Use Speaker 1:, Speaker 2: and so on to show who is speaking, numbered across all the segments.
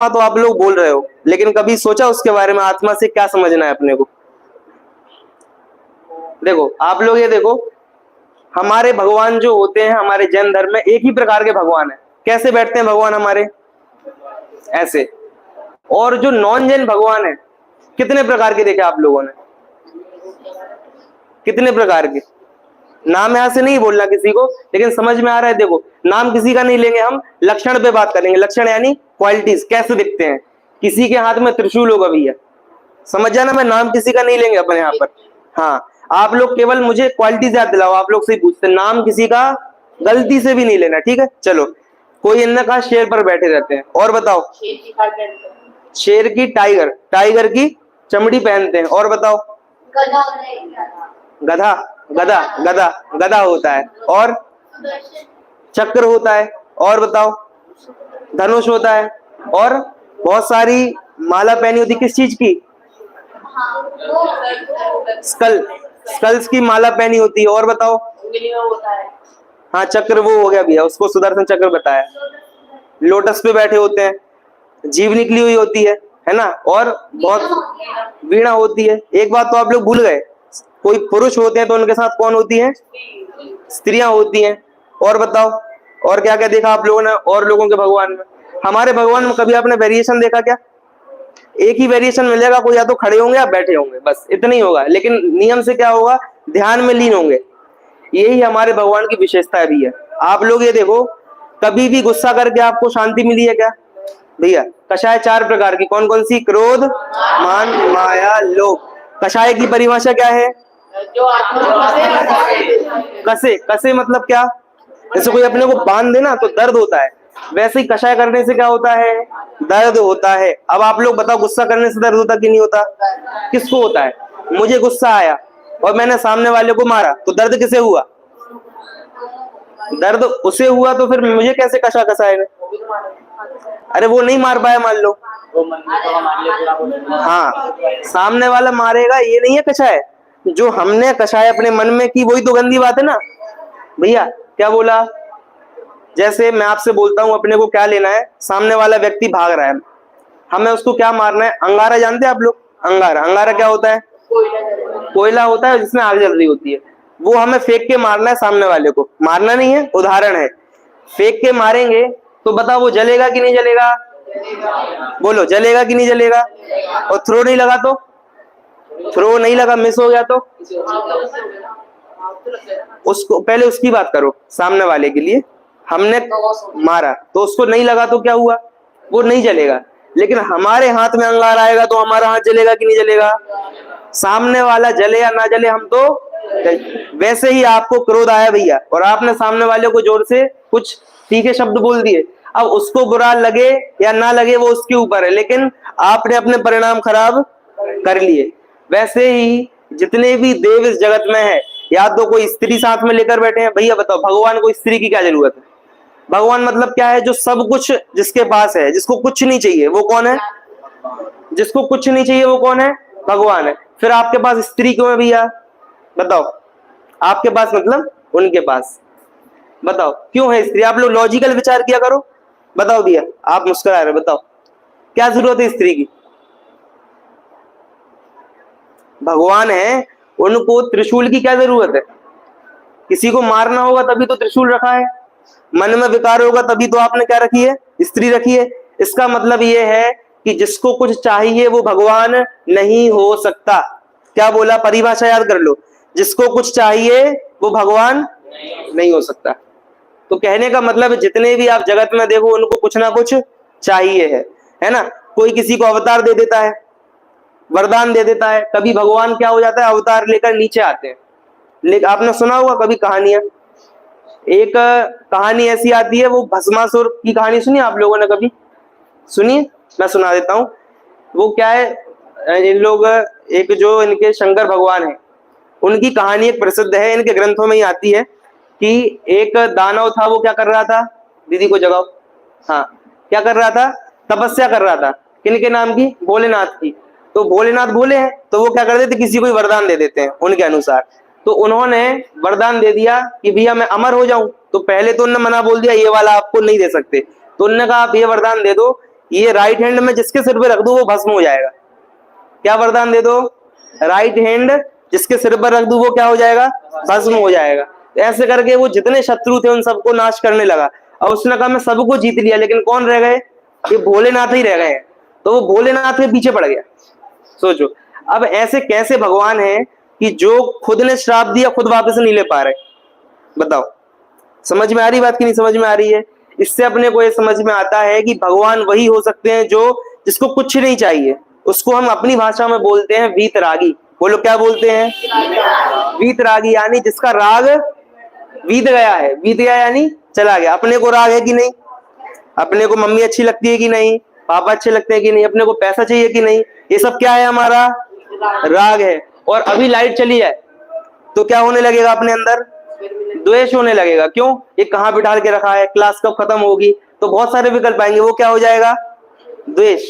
Speaker 1: तो आप लोग बोल रहे हो, लेकिन कभी सोचा उसके बारे में आत्मा से क्या समझना है अपने को? देखो आप लोग ये देखो, हमारे भगवान जो होते हैं हमारे जैन धर्म में एक ही प्रकार के भगवान है। कैसे बैठते हैं भगवान हमारे? ऐसे। और जो नॉन जैन भगवान है कितने प्रकार के देखे आप लोगों ने? कितने प्रकार के? नाम यहां से नहीं बोलना किसी को, लेकिन समझ में आ रहा है। देखो नाम किसी का नहीं लेंगे, हम लक्षण पे बात करेंगे। लक्षण यानी क्वालिटीज, कैसे दिखते हैं। किसी के हाथ में त्रिशूल होगा भैया, समझ जाना, मैं नाम किसी का नहीं लेंगे अपन यहाँ पर। हाँ, आप लोग केवल मुझे क्वालिटीज याद दिलाओ। आप लोग से ही पूछते, नाम किसी का गलती से भी नहीं लेना, ठीक है? चलो, कोई इनने कहा शेर पर बैठे रहते हैं, और बताओ। शेर की टाइगर, टाइगर की चमड़ी पहनते हैं, और बताओ। गधा, गधा गधा गधा होता है, और चक्र होता है, और बताओ। धनुष होता है, और बहुत सारी माला पहनी होती किस चीज की? स्कल, स्कल्स की माला पहनी होती है, और बताओ। हाँ चक्र वो हो गया भैया, उसको सुदर्शन चक्र बताया। लोटस पे बैठे होते हैं, जीभ निकली हुई होती है ना, और बहुत वीणा होती है। एक बात तो आप लोग भूल गए, कोई पुरुष होते हैं तो उनके साथ कौन होती है? स्त्रियां होती हैं। और बताओ, और क्या क्या देखा आप लोगों ने और लोगों के भगवान में? हमारे भगवान में कभी आपने वेरिएशन देखा क्या? एक ही वेरिएशन मिलेगा, कोई या तो खड़े होंगे या बैठे होंगे, बस इतना ही होगा। लेकिन नियम से क्या होगा? ध्यान में लीन होंगे। यही हमारे भगवान की विशेषता भी है। आप लोग ये देखो, कभी भी गुस्सा करके आपको शांति मिली है क्या भैया? कषाय 4 प्रकार की, कौन कौन सी? क्रोध, मान, माया, लोभ। कषाय की परिभाषा क्या है? कसे, कसे मतलब क्या? जैसे कोई अपने को बांध देना तो दर्द होता है, वैसे ही कषाय करने से क्या होता है? दर्द होता है। अब आप लोग बताओ, गुस्सा करने से दर्द होता कि नहीं होता? किसको होता है? मुझे गुस्सा आया और मैंने सामने वाले को मारा, तो दर्द किसे हुआ? दर्द उसे हुआ, तो फिर मुझे कैसे कषा कसाएगा? अरे वो नहीं मार पाया मान लो, हाँ सामने वाला मारेगा, ये नहीं है कषाय। जो हमने कषाय अपने मन में की, वही तो गंदी बात है ना भैया। क्या बोला? जैसे मैं आपसे बोलता हूं अपने को क्या लेना है, सामने वाला व्यक्ति भाग रहा है, हमें उसको क्या मारना है? अंगारा, जानते हैं आप लोग? अंगारा, अंगारा क्या होता है? कोयला होता है जिसमें आग जल रही होती है। वो हमें फेंक के मारना है, सामने वाले को मारना नहीं है, उदाहरण है। फेंक के मारेंगे तो बताओ वो जलेगा कि नहीं जलेगा? बोलो, जलेगा कि नहीं जलेगा? और थ्रो नहीं लगा तो? थ्रो नहीं लगा, मिस हो गया तो? उसको पहले उसकी बात करो, सामने वाले के लिए हमने मारा तो उसको नहीं लगा तो क्या हुआ? वो नहीं जलेगा। लेकिन हमारे हाथ में अंगार आएगा तो हमारा हाथ जलेगा कि नहीं जलेगा? सामने वाला जले या ना जले, हम तो वैसे ही आपको क्रोध आया भैया, और आपने सामने वाले को जोर से कुछ तीखे शब्द बोल दिए। अब उसको बुरा लगे या ना लगे वो उसके ऊपर है, लेकिन आपने अपने परिणाम खराब कर लिए। वैसे ही जितने भी देव इस जगत में है, या तो कोई स्त्री साथ में लेकर बैठे हैं। भैया बताओ, भगवान को स्त्री की क्या जरूरत है? भगवान मतलब क्या है? जो सब कुछ जिसके पास है, जिसको कुछ नहीं चाहिए, वो कौन है? जिसको कुछ नहीं चाहिए वो कौन है? भगवान है। फिर आपके पास स्त्री क्यों है भैया? बताओ, आपके पास मतलब उनके पास, बताओ क्यों है स्त्री? आप लोग लॉजिकल विचार किया करो। बताओ भैया, आप मुस्कुरा रहे, बताओ क्या जरूरत है स्त्री की? भगवान है, उनको त्रिशूल की क्या जरूरत है? किसी को मारना होगा तभी तो त्रिशूल रखा है। मन में विकार होगा तभी तो आपने क्या रखी है? स्त्री रखी है। इसका मतलब ये है कि जिसको कुछ चाहिए वो भगवान नहीं हो सकता। क्या बोला? परिभाषा याद कर लो, जिसको कुछ चाहिए वो भगवान नहीं हो सकता। तो कहने का मतलब जितने भी आप जगत में देखो, उनको कुछ ना कुछ चाहिए है ना? कोई किसी को अवतार दे देता है, वरदान दे देता है। कभी भगवान क्या हो जाता है? अवतार लेकर नीचे आते हैं। लेकिन आपने सुना होगा कभी कहानियां, एक कहानी ऐसी आती है, वो भस्मासुर की कहानी सुनी आप लोगों ने कभी? सुनिए, मैं सुना देता हूँ। वो क्या है, इन लोग, एक जो इनके शंकर भगवान है, उनकी कहानी एक प्रसिद्ध है, इनके ग्रंथों में ही आती है कि एक दानव था। वो क्या कर रहा था? दीदी को जगाओ। हाँ, क्या कर रहा था? तपस्या कर रहा था। किनके नाम की? भोलेनाथ की। तो भोलेनाथ भोले हैं, तो वो क्या कर देते? किसी को वरदान दे देते हैं उनके अनुसार। तो उन्होंने वरदान दे दिया कि भैया मैं अमर हो जाऊं। तो पहले तो उन्होंने मना बोल दिया, ये वाला आपको नहीं दे सकते। तो उन्होंने कहा आप ये वरदान दे दो ये राइट हैंड में जिसके सिर पे रख दो वो भस्म हो जाएगा। क्या वरदान दे दो? राइट हैंड जिसके सिर पर रख दो वो क्या हो जाएगा? भस्म हो जाएगा। तो ऐसे करके वो जितने शत्रु थे उन सबको नाश करने लगा। अब उसने कहा मैं सबको जीत लिया, लेकिन कौन रह गए? ये भोलेनाथ ही रह गए हैं। तो वो भोलेनाथ के पीछे पड़ गया। सोचो, अब ऐसे कैसे भगवान हैं कि जो खुद ने श्राप दिया खुद वापस नहीं ले पा रहे? बताओ, समझ में आ रही बात की नहीं समझ में आ रही है? इससे अपने को ये समझ में आता है कि भगवान वही हो सकते हैं जो जिसको कुछ नहीं चाहिए। उसको हम अपनी भाषा में बोलते हैं वीतरागी। बोलो, क्या बोलते हैं? वीतरागी, यानी जिसका राग बीत गया है। बीत गया यानी चला गया। अपने को राग है कि नहीं? अपने को मम्मी अच्छी लगती है कि नहीं? पापा अच्छे लगते हैं कि नहीं? अपने को पैसा चाहिए कि नहीं? ये सब क्या है? हमारा राग है। और अभी लाइट चली जाए तो क्या होने लगेगा? अपने अंदर द्वेष होने लगेगा। क्यों? ये कहाँ बिठा के रखा है, क्लास कब खत्म होगी, तो बहुत सारे विकल्प आएंगे, वो क्या हो जाएगा? द्वेष।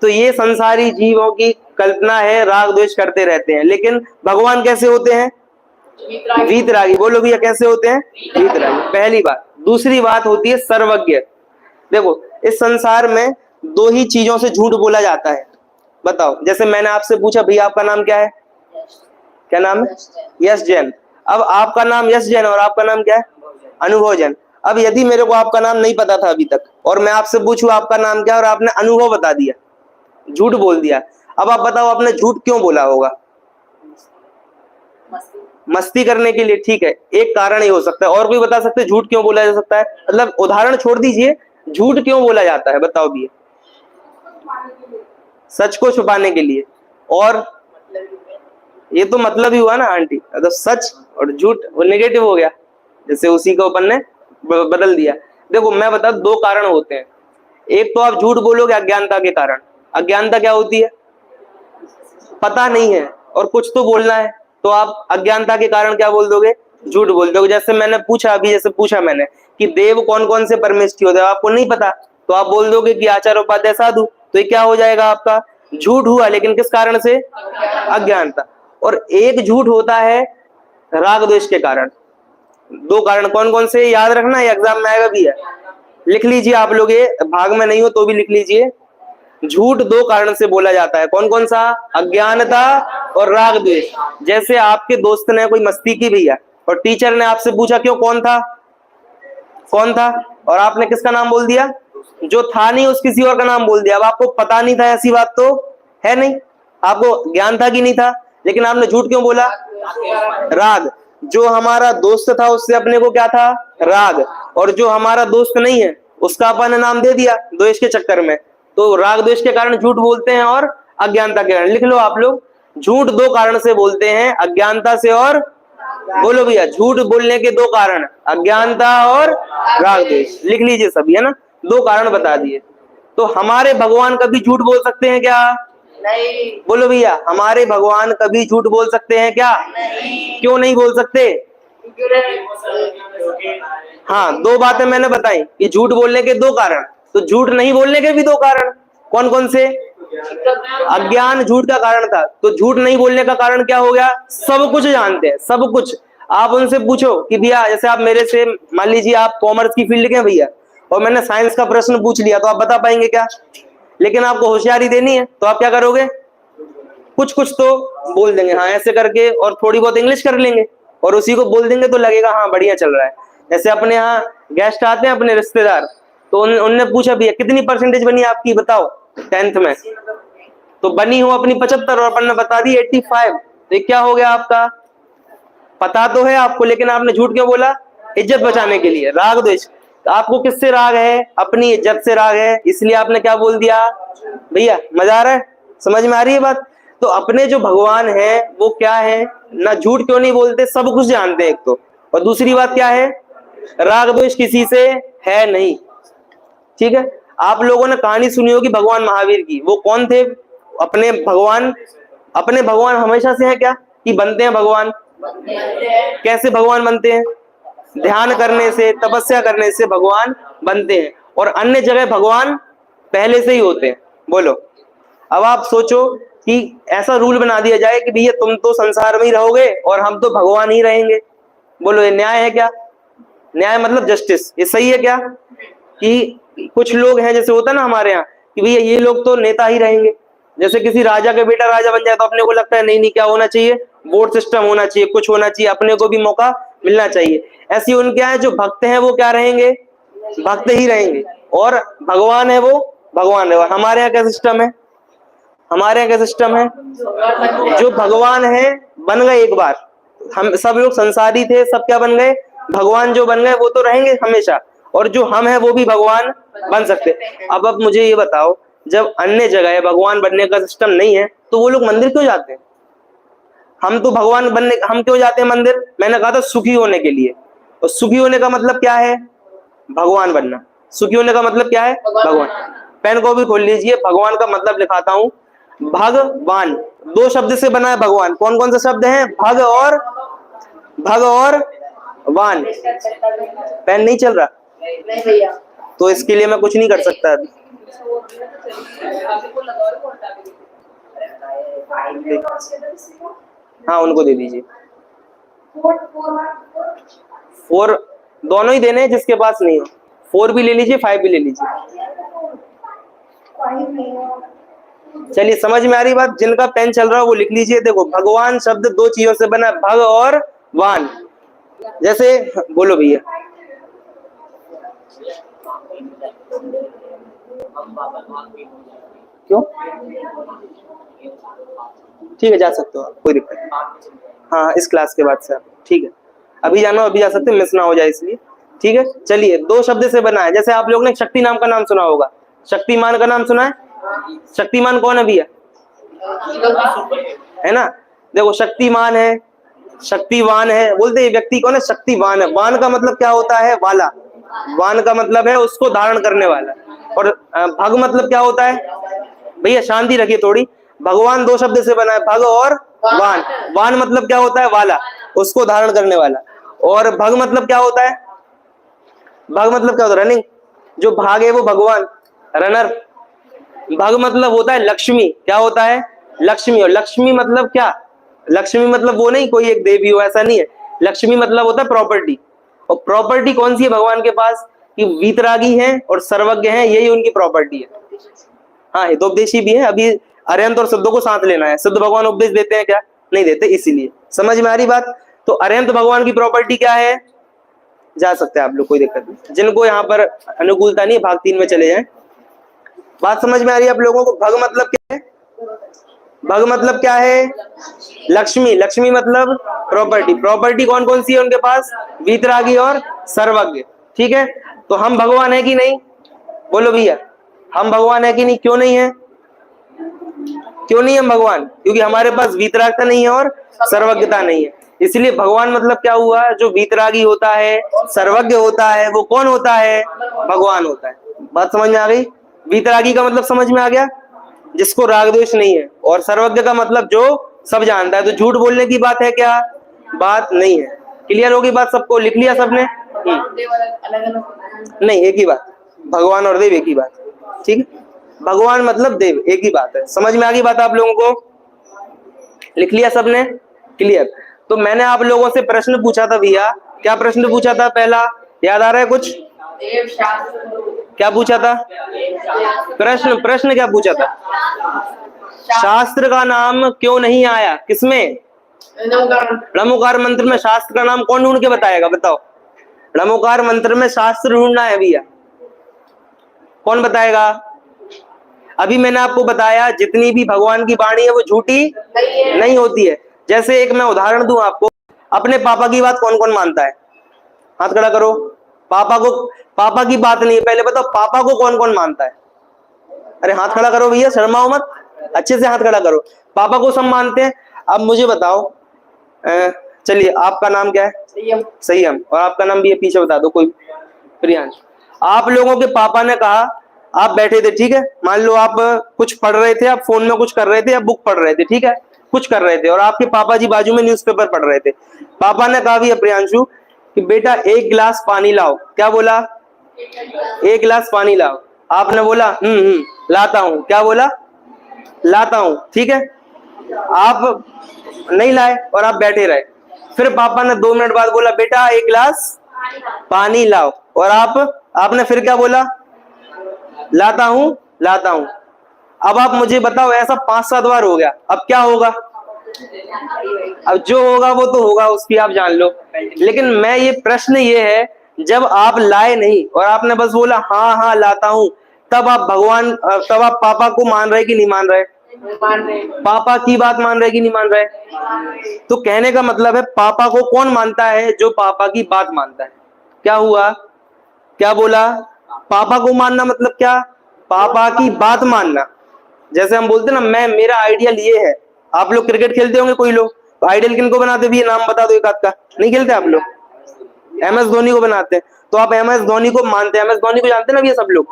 Speaker 1: तो ये संसारी जीवों की कल्पना है, राग द्वेष करते रहते हैं। लेकिन भगवान कैसे होते हैं? वीतरागी। बोलो भैया, कैसे होते हैं? वीतरागी, पहली बात। दूसरी बात होती है सर्वज्ञ। देखो, इस संसार में दो ही चीजों से झूठ बोला जाता है। बताओ, जैसे मैंने आपसे पूछा भैया आपका नाम क्या है? क्या नाम है? यश जैन। अब आपका नाम यश जैन और आपका नाम क्या है? अनुभव जैन। अब यदि मेरे को आपका नाम नहीं पता था अभी तक और मैं आपसे पूछूं आपका नाम क्या है और आपने अनुभव बता दिया, झूठ बोल दिया। अब आप बताओ आपने झूठ क्यों बोला होगा? मस्ती करने के लिए। ठीक है, एक कारण ही हो सकता है। और कोई बता सकते झूठ क्यों बोला जा सकता है? मतलब उदाहरण छोड़ दीजिए, झूठ क्यों बोला जाता है बताओ भी। सच को छुपाने के लिए। और ये तो मतलब ही हुआ ना आंटी, तो सच और झूठ वो नेगेटिव हो गया, जैसे उसी को अपन ने बदल दिया। देखो मैं बता, दो कारण होते हैं। एक तो आप झूठ बोलोगे अज्ञानता के कारण। अज्ञानता क्या होती है? पता नहीं है और कुछ तो बोलना है, तो आप अज्ञानता के कारण क्या बोल दोगे? झूठ बोल दोगे। जैसे मैंने पूछा अभी, जैसे पूछा मैंने कि देव कौन कौन से परमेष्ठी होते हैं, आपको नहीं पता, तो आप बोल दोगे कि आचार्य उपाध्याय साधु। तो ये क्या हो जाएगा? आपका झूठ हुआ, लेकिन किस कारण से? अज्ञानता। और एक झूठ होता है राग द्वेष के कारण। दो कारण कौन कौन से याद रखना, एग्जाम में आएगा भी है, लिख लीजिए आप लोग, ये भाग में नहीं हो तो भी लिख लीजिए। झूठ दो कारण से बोला जाता है। कौन कौन सा? अज्ञानता और राग द्वेष। जैसे आपके दोस्त ने कोई मस्ती की भैया और टीचर ने आपसे पूछा क्यों, कौन था? कौन था? और आपने किसका नाम बोल दिया? जो था नहीं उस किसी और का नाम बोल दिया। अब आपको पता नहीं था, ऐसी बात तो है नहीं, आपको ज्ञान था कि नहीं था, लेकिन आपने झूठ क्यों बोला? राग। जो हमारा दोस्त था उससे अपने को क्या था? राग। और जो हमारा दोस्त नहीं है उसका अपन ने नाम दे दिया द्वेष के चक्कर में। तो राग द्वेष के कारण झूठ बोलते हैं और अज्ञानता के कारण। लिख लो आप लोग, झूठ दो कारण से बोलते हैं, अज्ञानता से और, बोलो भैया, झूठ बोलने के दो कारण, अज्ञानता और राग द्वेष। लिख लीजिए सभी, है ना, दो कारण बता दिए। तो हमारे भगवान कभी झूठ बोल सकते हैं क्या? नहीं। बोलो भैया, हमारे भगवान कभी झूठ बोल सकते हैं क्या? नहीं। क्यों नहीं बोल सकते? हाँ, दो बातें मैंने बताई कि झूठ बोलने के दो कारण, तो झूठ नहीं बोलने के भी दो कारण। कौन कौन से? अज्ञान झूठ का कारण था, तो झूठ नहीं बोलने का कारण क्या हो गया? सब कुछ जानते हैं, सब कुछ। आप उनसे पूछो कि भैया, जैसे आप मेरे से मान लीजिए आप कॉमर्स की फील्ड के हैं भैया, और मैंने साइंस का प्रश्न पूछ लिया, तो आप बता पाएंगे क्या? लेकिन आपको होशियारी देनी है, तो आप क्या करोगे? कुछ कुछ तो बोल देंगे, हाँ ऐसे करके, और थोड़ी बहुत इंग्लिश कर लेंगे और उसी को बोल देंगे, तो लगेगा हाँ बढ़िया चल रहा है। जैसे अपने यहाँ गेस्ट आते हैं अपने रिश्तेदार, तो उनने पूछा भैया कितनी परसेंटेज बनी आपकी, बताओ 10th में, तो बनी हो अपनी 75 और अपन ने बता दी 85। तो क्या हो गया आपका? पता तो है आपको, लेकिन आपने झूठ क्यों बोला? इज्जत बचाने के लिए, राग द्वेष। आपको किससे राग है? अपनी इज्जत से राग है, इसलिए आपने क्या बोल दिया? भैया मजा आ रहा है, समझ में आ रही है बात? तो अपने जो भगवान है वो क्या है? ना झूठ क्यों नहीं बोलते, सब कुछ जानते हैं एक तो, और दूसरी बात क्या है? राग द्वेष किसी से है नहीं। ठीक है, आप लोगों ने कहानी सुनी होगी भगवान महावीर की। वो कौन थे? अपने भगवान। अपने भगवान हमेशा से है क्या कि बनते हैं भगवान? कैसे भगवान बनते हैं? ध्यान करने से, तपस्या करने से भगवान बनते हैं, और अन्य जगह भगवान पहले से ही होते हैं। बोलो, अब आप सोचो कि ऐसा रूल बना दिया जाए कि भैया तुम तो संसार में ही रहोगे और हम तो भगवान ही रहेंगे। बोलो, ये न्याय है क्या? न्याय मतलब जस्टिस, ये सही है क्या? कि कुछ लोग हैं, जैसे होता है ना हमारे यहाँ कि भैया ये लोग तो नेता ही रहेंगे। जैसे किसी राजा के बेटा राजा बन जाए तो अपने को लगता है नहीं नहीं, क्या होना चाहिए, वोट सिस्टम होना चाहिए, कुछ होना चाहिए, अपने को भी मौका मिलना चाहिए। ऐसी उनके यहाँ जो भक्त हैं वो क्या रहेंगे, भक्त ही रहेंगे, और भगवान है वो भगवान है। हमारे यहाँ क्या सिस्टम है, हमारे यहाँ क्या सिस्टम है, जो भगवान है बन गए एक बार, हम सब लोग संसारी थे, सब क्या बन गए, भगवान जो बन गए वो तो रहेंगे हमेशा, और जो हम है वो भी भगवान बन सकते। अब मुझे ये बताओ, जब अन्य जगह भगवान बनने का सिस्टम नहीं है तो वो लोग मंदिर क्यों जाते हैं? हम तो भगवान बनने, हम क्यों जाते हैं मंदिर? मैंने कहा था सुखी होने के लिए, और सुखी होने का मतलब क्या है, भगवान बनना। सुखी होने का मतलब क्या है, भगवान। पेन को भी खोल लीजिए, भगवान का मतलब लिखाता हूं, भगवान, दो शब्द से बना है भगवान। कौन कौन से शब्द हैं, भग और वान। पेन नहीं चल रहा तो इसके लिए मैं कुछ नहीं कर सकता अभी। हाँ उनको दे दीजिए। 4 दोनों ही देने हैं, जिसके पास नहीं हो। 4 भी ले लीजिए, 5 भी ले लीजिए। चलिए समझ में आ रही बात, जिनका पेन चल रहा है वो लिख लीजिए। देखो भगवान शब्द दो चीजों से बना है, भग और वान। जैसे बोलो भैया, क्यों? ठीक है जा सकते हो आप, कोई दिक्कत नहीं। हाँ इस क्लास के बाद से आप ठीक है, अभी जाना अभी जा सकते, मिस ना हो जाए इसलिए। ठीक है चलिए, दो शब्द से बना है। जैसे आप लोग ने शक्ति नाम का नाम सुना होगा, शक्तिमान का नाम सुना है? शक्तिमान कौन है भैया, है ना? देखो शक्तिमान है, शक्तिवान है, बोलते ये व्यक्ति कौन है, शक्तिवान है। वान का मतलब क्या होता है, वाला। वान का मतलब है उसको धारण करने वाला। और भग मतलब क्या होता है, भैया शांति रखिए थोड़ी। भगवान दो शब्द से बना है, भग और वान। वान मतलब क्या होता है, वाला, उसको धारण करने वाला। और भग मतलब क्या होता है, भग मतलब क्या होता है, रनिंग। जो भागे वो भगवान, रनर। भग मतलब होता है लक्ष्मी, क्या होता है, लक्ष्मी। और लक्ष्मी मतलब क्या, लक्ष्मी मतलब वो नहीं कोई एक देवी हो, ऐसा नहीं है। लक्ष्मी मतलब होता है प्रॉपर्टी। और प्रॉपर्टी कौन सी है भगवान के पास, कि वीतरागी हैं और सर्वज्ञ हैं, यही उनकी प्रॉपर्टी है। हाँ हितोपदेशी भी है। अभी अरिहंत और सिद्धों को साथ लेना है। सिद्ध भगवान उपदेश देते हैं क्या, नहीं देते, इसीलिए। समझ में आ रही बात? तो अरिहंत भगवान की प्रॉपर्टी क्या है, जा सकते हैं आप लोग, कोई दिक्कत नहीं। जिनको यहाँ पर अनुकूलता नहीं, भाग 3 में चले जाएं। बात समझ में आ रही है आप लोगों को? भग मतलब क्या है, भग मतलब क्या है, लक्ष्मी। लक्ष्मी मतलब प्रॉपर्टी। प्रॉपर्टी कौन कौन सी है उनके पास, वीतरागी और सर्वज्ञ। ठीक है, तो हम भगवान है कि नहीं, बोलो भैया, हम भगवान है कि नहीं? क्यों नहीं है, क्यों नहीं हम भगवान? क्योंकि हमारे पास वीतरागता नहीं है और सर्वज्ञता नहीं है। इसलिए भगवान मतलब क्या हुआ, जो वीतरागी होता है, सर्वज्ञ होता है, वो कौन होता है, भगवान होता है। बात समझ में आ गई? वीतरागी का मतलब समझ में आ गया, जिसको राग द्वेष नहीं है। और सर्वज्ञ का मतलब जो सब जानता है। तो झूठ बोलने की बात है क्या, बात नहीं है। क्लियर होगी बात सबको? लिख लिया सबने? नहीं, एक ही बात, भगवान और देव एक ही बात। ठीक है, भगवान मतलब देव, एक ही बात है। समझ में आ गई बात आप लोगों को? लिख लिया सबने? क्लियर। तो मैंने आप लोगों से प्रश्न पूछा था भैया, क्या प्रश्न पूछा था पहला, याद आ रहा है कुछ? क्या पूछा था प्रश्न क्या पूछा था? शास्त्र का नाम क्यों नहीं आया, किसमें, णमोकार मंत्र में। शास्त्र का नाम कौन ढूंढ के बताएगा, बताओ? णमोकार मंत्र में शास्त्र ढूंढना है भैया, कौन बताएगा? अभी मैंने आपको बताया, जितनी भी भगवान की वाणी है वो झूठी नहीं होती है। जैसे एक मैं उदाहरण दूं आपको, अपने पापा की बात कौन कौन मानता है, हाथ खड़ा करो। पापा की बात नहीं है, पहले बताओ पापा को कौन कौन मानता है? अरे हाथ खड़ा करो भैया, शर्माओ मत, अच्छे से हाथ खड़ा करो। पापा को सब मानते हैं। अब मुझे बताओ, चलिए आपका नाम क्या है? संयम। और आपका नाम भी है, पीछे बता दो कोई, प्रियांश। आप लोगों के पापा ने कहा, आप बैठे थे, ठीक है, मान लो आप कुछ पढ़ रहे थे, आप फोन में कुछ कर रहे थे, या बुक पढ़ रहे थे, ठीक है, कुछ कर रहे थे, और आपके पापा जी बाजू में न्यूज़पेपर पढ़ रहे थे। पापा ने कहा भैया प्रियांशु कि बेटा 1 गिलास पानी लाओ। क्या बोला? 1 गिलास पानी लाओ। आपने बोला लाता हूं। क्या बोला? लाता हूं। ठीक है, आप नहीं लाए और आप बैठे रहे। फिर पापा ने 2 मिनट बाद बोला बेटा 1 गिलास पानी लाओ, और आपने फिर क्या बोला? लाता हूं लाता हूं। अब आप मुझे बताओ, ऐसा 5-7 बार हो गया, अब क्या होगा? अब जो होगा वो तो होगा, उसकी आप जान लो। लेकिन मैं ये प्रश्न ये है, जब आप लाए नहीं और आपने बस बोला हाँ हाँ लाता हूं, तब आप तब आप पापा को मान रहे कि नहीं मान रहे? पापा की बात मान रहे कि नहीं मान रहे? तो कहने का मतलब है, पापा को कौन मानता है? जो पापा की बात मानता है। क्या हुआ? क्या बोला? पापा को मानना मतलब क्या? पापा की बात मानना। जैसे हम बोलते ना, मेरा आइडियल ये है। आप लोग क्रिकेट खेलते होंगे कोई लोग, तो आइडियल किनको बनाते भी? नाम बता दो एक आध का। नहीं खेलते आप लोग? MS धोनी को बनाते हैं। तो आप MS धोनी को मानते हैं, MS धोनी को जानते हैं ना, ये सब लोग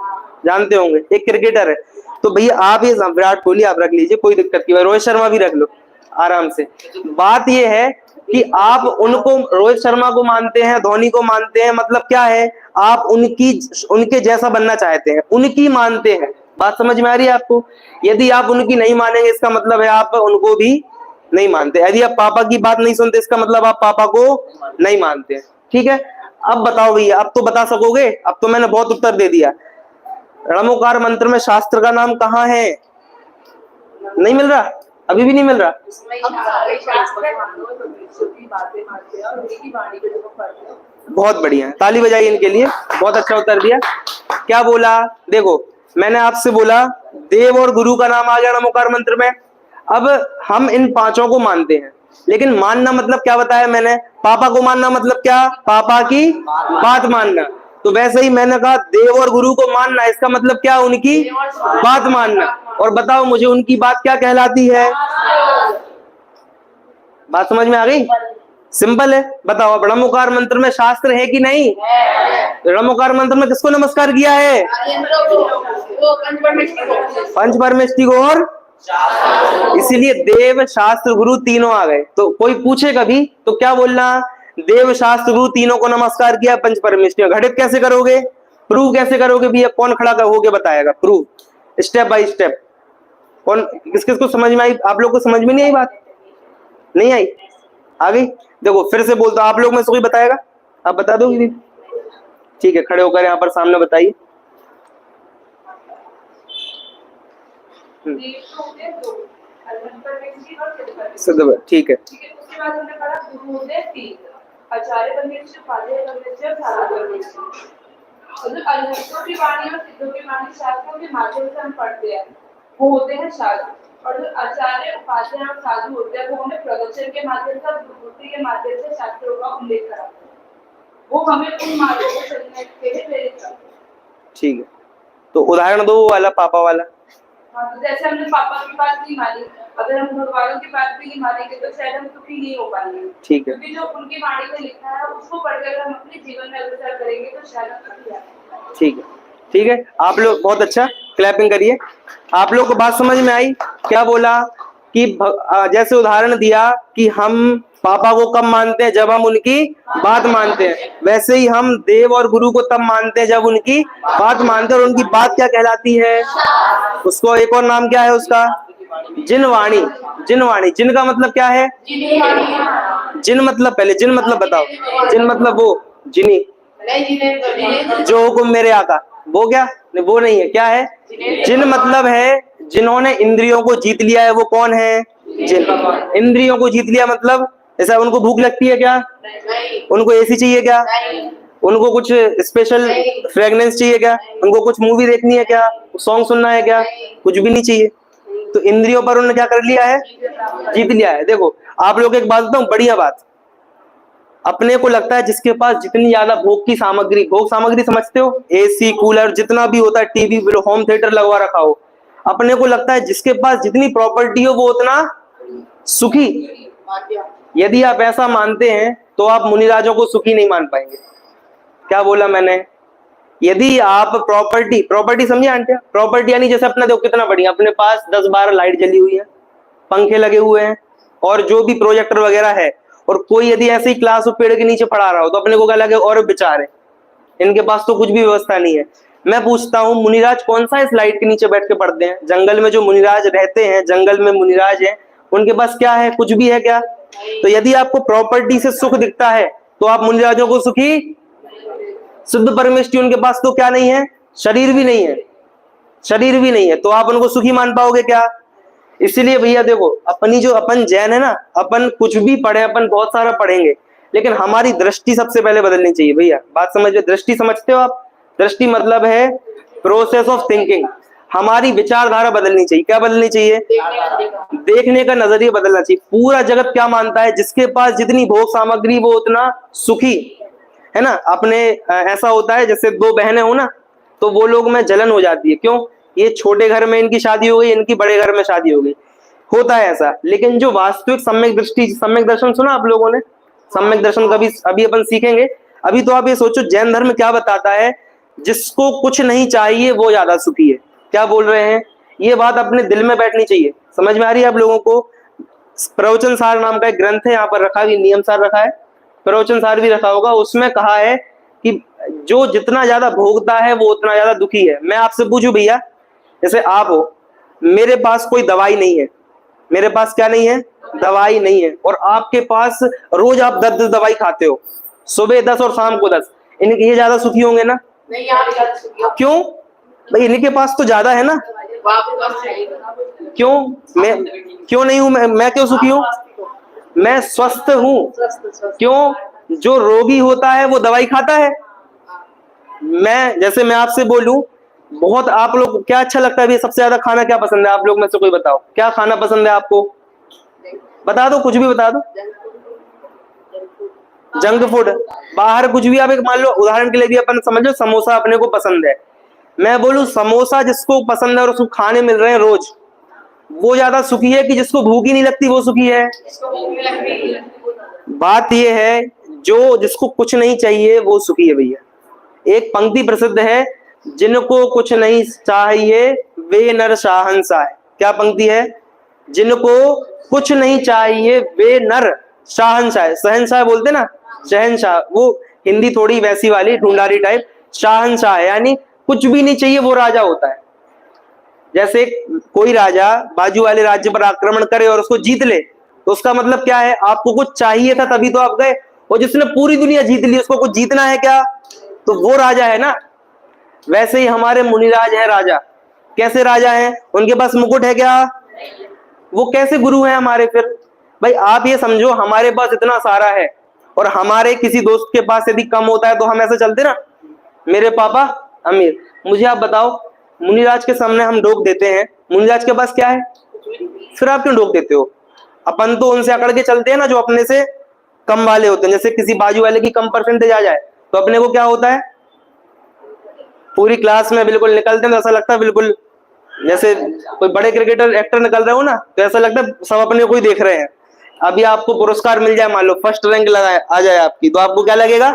Speaker 1: जानते होंगे, एक क्रिकेटर है। तो भैया आप ये विराट कोहली आप रख लीजिए, कोई दिक्कत नहीं, रोहित शर्मा भी रख लो आराम से। बात ये है कि आप उनको, रोहित शर्मा को मानते हैं, धोनी को मानते हैं, मतलब क्या है? आप उनके जैसा बनना चाहते हैं, उनकी मानते हैं। बात समझ में आ रही है आपको? यदि आप उनकी नहीं मानेंगे, इसका मतलब है आप उनको भी नहीं मानते। यदि आप पापा की बात नहीं सुनते, इसका मतलब आप पापा को नहीं मानते। ठीक है, अब बताओ भैया, अब तो बता सकोगे? अब तो मैंने बहुत उत्तर दे दिया। णमोकार मंत्र में शास्त्र का नाम कहाँ है? नहीं मिल रहा? अभी भी नहीं मिल रहा? बहुत बढ़िया, ताली बजाइए इनके लिए, बहुत अच्छा उत्तर दिया। क्या बोला? देखो, मैंने आपसे बोला देव और गुरु का नाम आ गया नमोकार मंत्र में। अब हम इन पांचों को मानते हैं, लेकिन मानना मतलब क्या बताया मैंने? पापा को मानना मतलब क्या? पापा की बात मानना। तो वैसे ही मैंने कहा देव और गुरु को मानना, इसका मतलब क्या? उनकी बात मानना। और बताओ मुझे, उनकी बात क्या कहलाती है? बात समझ में आ गई? सिंपल है। बताओ, अब णमोकार मंत्र में शास्त्र है कि नहीं? णमोकार मंत्र में किसको नमस्कार किया है? पंच परमेष्टि को, और इसीलिए देव शास्त्र गुरु तीनों आ गए। तो कोई पूछे कभी तो क्या बोलना? देव शास्त्र गुरु तीनों को नमस्कार किया, पंच परमेष्टि। घटित कैसे करोगे? प्रूव कैसे करोगे भैया? कौन खड़ा होके बताएगा? Prove step by step. कौन, किस किस को समझ में आई? आप लोग को समझ में नहीं आई बात? नहीं आई? आ गई? देखो फिर से बोलता, आप लोग में से कोई बताएगा? आप बता दोगे? ठीक है, खड़े होकर यहाँ पर सामने बताइए। ठीक है।
Speaker 2: उसके बाद हमने पढ़ा गुरुदेव तीन, आचार्य परमेश्वर, उपाध्याय परमेश्वर, साधु परमेश्वर। मतलब अनुभवों की वाणी और सिद्धों की वाणी शास्त्रों के माध्यम से हम पढ़ते हैं, वो होते हैं साधु। और जो आचार्य, उपाध्याय और साधु होते हैं, वो हमें प्रवचन के माध्यम से, गुरुमूर्ति के माध्यम से शास्त्रों का उल्लेख कराते हैं। वो हमें उन मार्गों पर चलने के लिए प्रेरित करते हैं।
Speaker 1: ठीक है, तो उदाहरण दो वाला, पापा वाला।
Speaker 2: हाँ, तो जैसे हमने पापा की बात नहीं मानी, अगर हम भगवान की बात भी नहीं मानेंगे तो शायद हम सुखी नहीं हो पाएंगे।
Speaker 1: ठीक है,
Speaker 2: क्योंकि जो उनकी वाणी में लिखा है उसको पढ़कर हम अपने जीवन में अग्रसर करेंगे तो शायद हम सुखी रहेंगे।
Speaker 1: ठीक है, ठीक है। आप लोग बहुत अच्छा, क्लैपिंग करिए। आप लोग को बात समझ में आई? क्या बोला कि जैसे उदाहरण दिया कि हम पापा को कब मानते हैं? जब हम उनकी बात मानते हैं। वैसे ही हम देव और गुरु को तब मानते हैं जब उनकी बात मानते हैं। और उनकी बात क्या कहलाती है? उसको एक और नाम क्या है उसका? जिनवाणी। जिनवाणी, जिन का मतलब क्या है? जिन मतलब, पहले जिन मतलब बताओ। जिन मतलब वो जिनी, जो हुकुम मेरे आका, वो क्या? वो नहीं है, क्या है? जिन मतलब है जिन्होंने इंद्रियों को जीत लिया है, वो कौन है? जिन। इंद्रियों को जीत लिया मतलब, ऐसा उनको भूख लगती है क्या? उनको AC चाहिए क्या? उनको कुछ स्पेशल फ्रेगनेंस चाहिए क्या? उनको कुछ मूवी देखनी है क्या? सॉन्ग सुनना है क्या? कुछ भी नहीं चाहिए। तो इंद्रियों पर उन्होंने क्या कर लिया है? जीत लिया है। देखो आप लोग एक बात बताऊं, बढ़िया बात। अपने को लगता है जिसके पास जितनी ज्यादा भोग की सामग्री, भोग सामग्री समझते हो? AC, कूलर, जितना भी होता है, टीवी, होम थिएटर लगवा रखा हो, अपने को लगता है जिसके पास जितनी प्रॉपर्टी हो वो उतना सुखी। यदि आप ऐसा मानते हैं तो आप मुनिराजों को सुखी नहीं मान पाएंगे। क्या बोला मैंने? यदि आप प्रॉपर्टी समझे आंटिया? प्रॉपर्टी यानी जैसे अपना देखो कितना बढ़िया, अपने पास 10-12 लाइट जली हुई है, पंखे लगे हुए हैं, और जो भी प्रोजेक्टर वगैरह है, और कोई यदि ऐसे ही क्लास पेड़ के नीचे पढ़ा रहा हो तो अपने को क्या लगे? और बेचारे, इनके पास तो कुछ भी व्यवस्था नहीं है। मैं पूछता हूँ, मुनिराज कौन सा इस लाइट के नीचे बैठ के पढ़ते हैं? जंगल में जो मुनिराज रहते हैं, जंगल में मुनिराज है, उनके पास क्या है? कुछ भी है क्या? तो यदि आपको प्रॉपर्टी से सुख दिखता है तो आप मुनिराजों को सुखी, शुद्ध परमेष्टि उनके पास तो क्या नहीं है? शरीर भी नहीं है। शरीर भी नहीं है, तो आप उनको सुखी मान पाओगे क्या? इसीलिए भैया देखो, अपन जैन है ना, अपन कुछ भी पढ़े, अपन बहुत सारा पढ़ेंगे, लेकिन हमारी दृष्टि सबसे पहले बदलनी चाहिए भैया। बात समझ में? दृष्टि समझते हो आप? दृष्टि मतलब है प्रोसेस ऑफ थिंकिंग। हमारी विचारधारा बदलनी चाहिए। क्या बदलनी चाहिए? देखने का नजरिया बदलना चाहिए। पूरा जगत क्या मानता है? जिसके पास जितनी भोग सामग्री वो उतना सुखी है ना। अपने ऐसा होता है जैसे दो बहनें हो ना, तो वो लोग में जलन हो जाती है। क्यों? ये छोटे घर में इनकी शादी हो गई, इनकी बड़े घर में शादी हो गई, होता है ऐसा। लेकिन जो वास्तविक सम्यक दृष्टि, सम्यक दर्शन सुना आप लोगों ने? सम्यक दर्शन कभी अभी अपन सीखेंगे। अभी तो आप ये सोचो जैन धर्म क्या बताता है, जिसको कुछ नहीं चाहिए वो ज्यादा सुखी है। क्या बोल रहे हैं? ये बात अपने दिल में बैठनी चाहिए। समझ में आ रही है आप लोगों को? प्रवचन सार नाम का एक ग्रंथ है, यहाँ पर रखा है, नियम सार रखा है, प्रवचन सार भी रखा होगा। उसमें कहा है कि जो जितना ज्यादा भोगता है वो उतना ज्यादा दुखी है। मैं आपसे पूछूं भैया, जैसे आप हो, मेरे पास कोई दवाई नहीं है, मेरे पास क्या नहीं है? दवाई नहीं है, और आपके पास रोज आप 10-10 दवाई खाते हो, सुबह 10 और शाम को 10, इनके ये ज्यादा सुखी होंगे ना?
Speaker 2: नहीं, आप
Speaker 1: क्यों भाई? इनके पास तो ज्यादा है ना। क्यों? मैं क्यों नहीं हूं? मैं क्यों सुखी हूं? मैं स्वस्थ हूं। क्यों? जो रोगी होता है वो दवाई खाता है। मैं आपसे बोलूं, बहुत आप लोग क्या अच्छा लगता है भैया? सबसे ज्यादा खाना क्या पसंद है आप लोग में से? कोई बताओ, क्या खाना पसंद है आपको? बता दो, कुछ भी बता दो। जंक फूड, बाहर कुछ भी। आप एक मान लो उदाहरण के लिए भी अपन समझो, समोसा अपने को पसंद है, मैं बोलूं समोसा जिसको पसंद है और उसको खाने मिल रहे हैं रोज, वो ज्यादा सुखी है कि जिसको भूख ही नहीं लगती वो सुखी है? बात ये है, जो जिसको कुछ नहीं चाहिए वो सुखी है भैया। एक पंक्ति प्रसिद्ध है, जिनको कुछ नहीं चाहिए वे नर शाहंशाह। क्या पंक्ति है? जिनको कुछ नहीं चाहिए वे नर शाहंशाह। शहंशाह बोलते ना, शहंशाह, वो हिंदी थोड़ी वैसी वाली ढूंढारी टाइप। शाहंशाह यानी कुछ भी नहीं चाहिए वो राजा होता है। जैसे कोई राजा बाजू वाले राज्य पर आक्रमण करे और उसको जीत ले, तो उसका मतलब क्या है? आपको कुछ चाहिए था तभी तो आप गए, और जिसने पूरी दुनिया जीत ली उसको कुछ जीतना है क्या? तो वो राजा है ना। वैसे ही हमारे मुनिराज है राजा। कैसे राजा हैं? उनके पास मुकुट है क्या? वो कैसे गुरु हैं हमारे? फिर भाई आप ये समझो, हमारे पास इतना सारा है और हमारे किसी दोस्त के पास यदि कम होता है तो हम ऐसे चलते ना, मेरे पापा अमीर। मुझे आप बताओ, मुनिराज के सामने हम डोक देते हैं, मुनिराज के पास क्या है? फिर आप क्यों डोक देते हो? अपन तो उनसे अकड़ के चलते हैं ना जो अपने से कम वाले होते हैं। जैसे किसी बाजू वाले की कम परसेंटेज आ जाए तो अपने को क्या होता है? पूरी क्लास में बिल्कुल निकलते हैं तो ऐसा लगता है बिल्कुल जैसे कोई बड़े क्रिकेटर एक्टर निकल रहे हो ना, तो ऐसा लगता है सब अपने को ही देख रहे हैं। अभी आपको पुरस्कार मिल जाए, मान लो फर्स्ट रैंक आ जाए आपकी, तो आपको क्या लगेगा?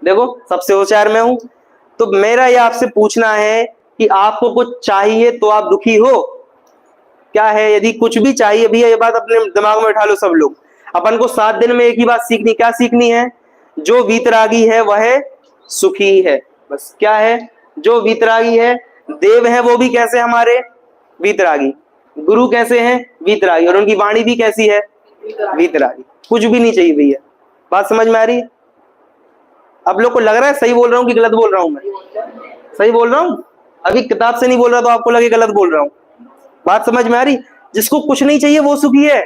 Speaker 1: देखो सबसे होशियार मैं हूं। तो मेरा ये आपसे पूछना है कि आपको कुछ चाहिए तो आप दुखी हो? क्या है? यदि कुछ भी चाहिए भैया, ये बात अपने दिमाग में उठा लो सब लोग। अपन को 7 दिन में एक ही बात सीखनी। क्या सीखनी है? जो वीतरागी है वह सुखी है। बस क्या है? जो वीतरागी है, देव है वो भी कैसे हमारे? वीतरागी। गुरु कैसे हैं? वीतरागी। और उनकी वाणी भी कैसी है? वीतरागी। कुछ भी नहीं चाहिए भैया। बात समझ में आ रही है? अब लोग को लग रहा है सही बोल रहा हूँ कि गलत बोल रहा हूँ? मैं सही बोल रहा हूँ? अभी किताब से नहीं बोल रहा तो आपको लगे गलत बोल रहा हूँ। बात समझ में आ रही? जिसको कुछ नहीं चाहिए वो सुखी है।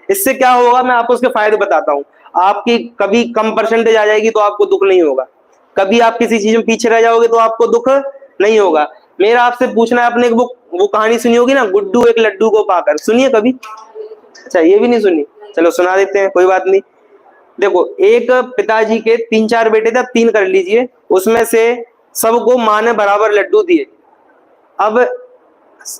Speaker 1: इससे क्या होगा मैं आपको उसके फायदे बताता हूँ। आपकी कभी कम परसेंटेज आ जाएगी तो आपको दुख नहीं होगा, कभी आप किसी चीज में पीछे रह जाओगे तो आपको दुख नहीं होगा। मेरा आपसे पूछना है, आपने वो कहानी सुनी होगी ना, गुड्डू एक लड्डू को पाकर, सुनिए कभी? अच्छा ये भी नहीं सुनी? चलो सुना देते हैं, कोई बात नहीं। देखो, एक पिताजी के 3-4 बेटे थे, 3 कर लीजिए, उसमें से सबको माँ ने बराबर लड्डू दिए। अब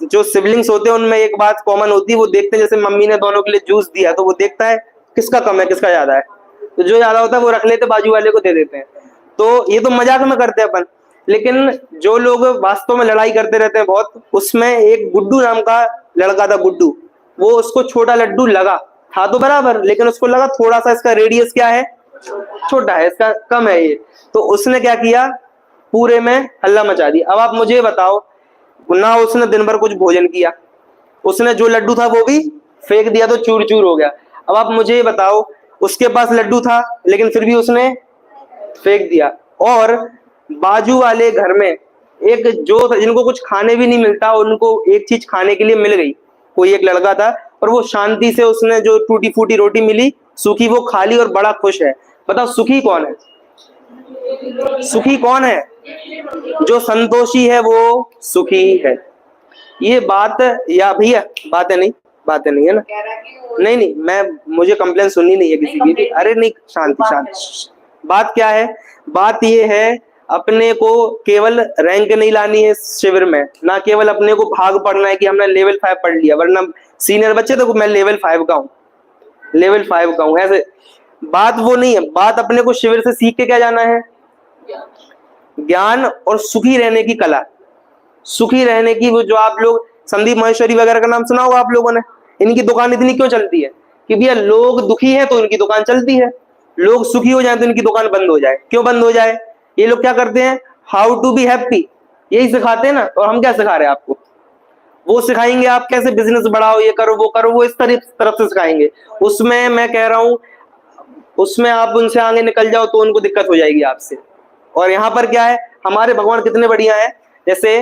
Speaker 1: जो सिबलिंग्स होते हैं उनमें एक बात कॉमन होती है, वो देखते हैं जैसे मम्मी ने दोनों के लिए जूस दिया तो वो देखता है किसका कम है किसका ज्यादा है, तो जो ज्यादा होता है वो रख लेते, बाजू वाले को दे देते हैं। तो ये तो मजाक में करते हैं अपन, लेकिन जो लोग वास्तव में लड़ाई करते रहते हैं बहुत, उसमें एक गुड्डू नाम का लड़का था, गुड्डू। वो उसको छोटा लड्डू लगा, था तो बराबर, लेकिन उसको लगा थोड़ा सा इसका रेडियस क्या है, छोटा है, इसका कम है ये। तो उसने क्या किया, पूरे में हल्ला मचा दिया। अब आप मुझे बताओ, ना उसने दिन भर कुछ भोजन किया, उसने जो लड्डू था वो भी फेंक दिया तो चूर चूर हो गया। अब आप मुझे बताओ, उसके पास लड्डू था लेकिन फिर भी उसने फेंक दिया, और बाजू वाले घर में एक जो जिनको कुछ खाने भी नहीं मिलता, उनको एक चीज खाने के लिए मिल गई। कोई एक लड़का था और वो शांति से उसने जो टूटी फूटी रोटी मिली सूखी वो खा ली और बड़ा खुश है। बताओ सुखी कौन है? सुखी कौन है? जो संतोषी है वो सुखी है। ये बात या भैया बातें नहीं है ना? नहीं नहीं, मुझे कंप्लेन सुननी नहीं है किसी की भी। अरे नहीं, शांति शांति। बात क्या है? बात ये है अपने को केवल रैंक नहीं लानी है शिविर में, ना केवल अपने को भाग पढ़ना है कि हमने लेवल 5 पढ़ लिया, वरना सीनियर बच्चे तो मैं लेवल 5 का हूँ, लेवल 5 का हूँ, ऐसे बात वो नहीं है। बात अपने को शिविर से सीख के क्या जाना है? ज्ञान और सुखी रहने की कला। सुखी रहने की वो जो आप लोग संदीप महेश्वरी वगैरह का नाम सुना होगा आप लोगों ने। इनकी दुकान इतनी क्यों चलती है? कि भैया लोग दुखी है तो इनकी दुकान चलती है, लोग सुखी हो जाए तो इनकी दुकान बंद हो जाए। क्यों बंद हो जाए? ये लोग क्या करते हैं? हाउ टू बी हैप्पी, यही सिखाते हैं ना। और हम क्या सिखा रहे हैं आपको? वो सिखाएंगे आप कैसे बिजनेस बढ़ाओ, ये करो वो करो, वो इस तरफ से सिखाएंगे। उसमें मैं कह रहा हूं, उसमें आप उनसे आगे निकल जाओ तो उनको दिक्कत हो जाएगी आपसे। और यहाँ पर क्या है, हमारे भगवान कितने बढ़िया है। जैसे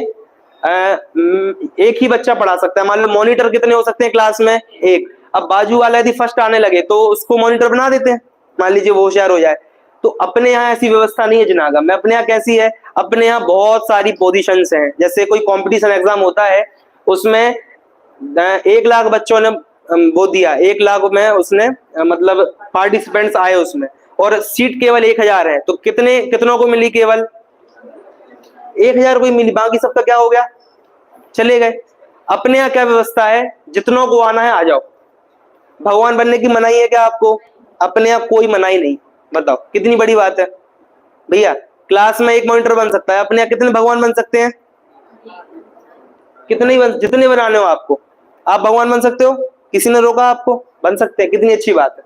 Speaker 1: एक ही बच्चा पढ़ा सकता है, मान लो मॉनिटर कितने हो सकते हैं क्लास में? एक। अब बाजू वाला यदि फर्स्ट आने लगे तो उसको मॉनिटर बना देते हैं, मान लीजिए वो होशियार हो जाए। तो अपने यहाँ ऐसी व्यवस्था नहीं है जनागा। मैं अपने यहाँ कैसी है, अपने यहाँ बहुत सारी पोजीशंस हैं। जैसे कोई कंपटीशन एग्जाम होता है, उसमें 1 लाख बच्चों ने वो दिया, 1 लाख में उसने मतलब पार्टिसिपेंट्स आए उसमें, और सीट केवल 1000 है। तो कितनों को मिली? केवल 1000 को ही मिली, बाकी सबका क्या हो गया? चले गए। अपने यहाँ क्या व्यवस्था है? जितनों को आना है आ जाओ। भगवान बनने की मनाही है क्या आपको? अपने यहाँ कोई मनाही नहीं। बताओ कितनी बड़ी बात है भैया। क्लास में एक मॉनिटर बन सकता है, अपने यहाँ कितने भगवान बन सकते हैं? जितने बनाने हो आपको, आप भगवान बन सकते हो। किसी ने रोका आपको? बन सकते हैं। कितनी अच्छी बात है।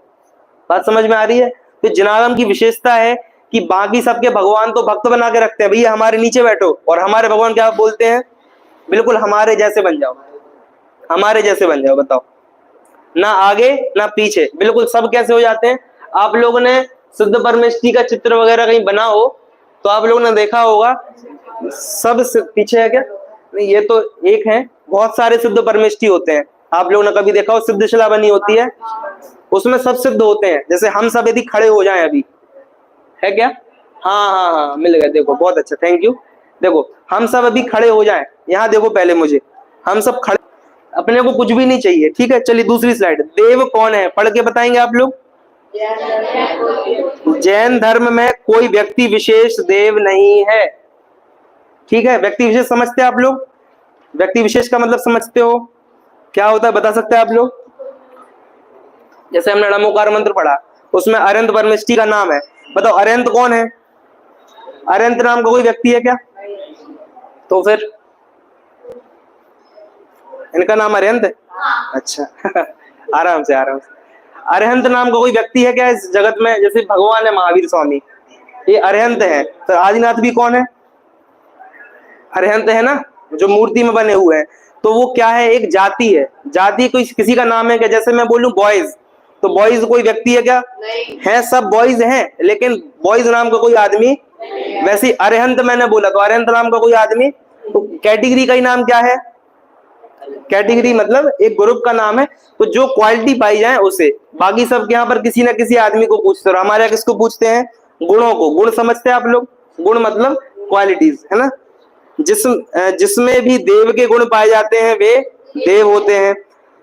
Speaker 1: बात समझ में आ रही है? तो जनागम की विशेषता है कि बाकी सबके भगवान तो भक्त बना के रखते हैं, भैया हमारे नीचे बैठो, और हमारे भगवान क्या बोलते हैं? बिल्कुल हमारे जैसे बन जाओ, हमारे जैसे बन जाओ। बताओ, ना आगे ना पीछे, बिल्कुल सब कैसे हो जाते हैं। आप लोगों ने शुद्ध परमेष्टि का चित्र वगैरह कहीं बना हो तो आप लोगों ने देखा होगा सब पीछे है क्या? नहीं, ये तो एक है, बहुत सारे सिद्ध परमेष्टि होते हैं। आप लोगों ने कभी देखा हो सिद्धशिला बनी होती है, उसमें सब सिद्ध होते हैं। जैसे हम सब यदि खड़े हो जाएं अभी, है क्या? हाँ, मिल गए। देखो बहुत अच्छा, थैंक यू। देखो हम सब अभी खड़े हो जाएं, यहाँ देखो पहले मुझे, हम सब खड़े, अपने को कुछ भी नहीं चाहिए, ठीक है। चलिए दूसरी स्लाइड। देव कौन है? पढ़ के बताएंगे आप लोग। जैन धर्म में कोई व्यक्ति विशेष देव नहीं है, ठीक है। व्यक्ति विशेष समझते हैं आप लोग? व्यक्ति विशेष का मतलब समझते हो क्या होता है? बता सकते हैं आप लोग? जैसे हमने नमोकार मंत्र पढ़ा, उसमें अरंत परमेष्टि का नाम है। बताओ अरंत कौन है? अरंत नाम का कोई व्यक्ति है क्या? तो फिर इनका नाम अरहंत है? अच्छा आराम से अरहंत नाम का कोई व्यक्ति है क्या इस जगत में? जैसे भगवान है महावीर स्वामी, ये अरहंत है। तो आदिनाथ भी कौन है? अरहंत है ना, जो मूर्ति में बने हुए हैं। तो वो क्या है? एक जाति है। जाति कोई किसी का नाम है क्या? जैसे मैं बोलूं बॉयज, तो बॉयज कोई व्यक्ति है क्या? है, सब बॉयज हैं, लेकिन बॉयज नाम का कोई आदमी। वैसे अरहंत मैंने बोला तो अरहंत नाम का कोई आदमी। तो कैटेगरी का ही नाम क्या है? कैटेगरी मतलब एक ग्रुप का नाम है। तो जो क्वालिटी पाई जाए उसे, बाकी सब यहाँ पर किसी ना किसी आदमी को पूछते हो। हमारे यहाँ किसको पूछते हैं? गुणों को। गुण समझते हैं आप लोग? गुण मतलब क्वालिटीज, है ना। जिसमें भी देव के गुण पाए जाते हैं वे देव होते हैं।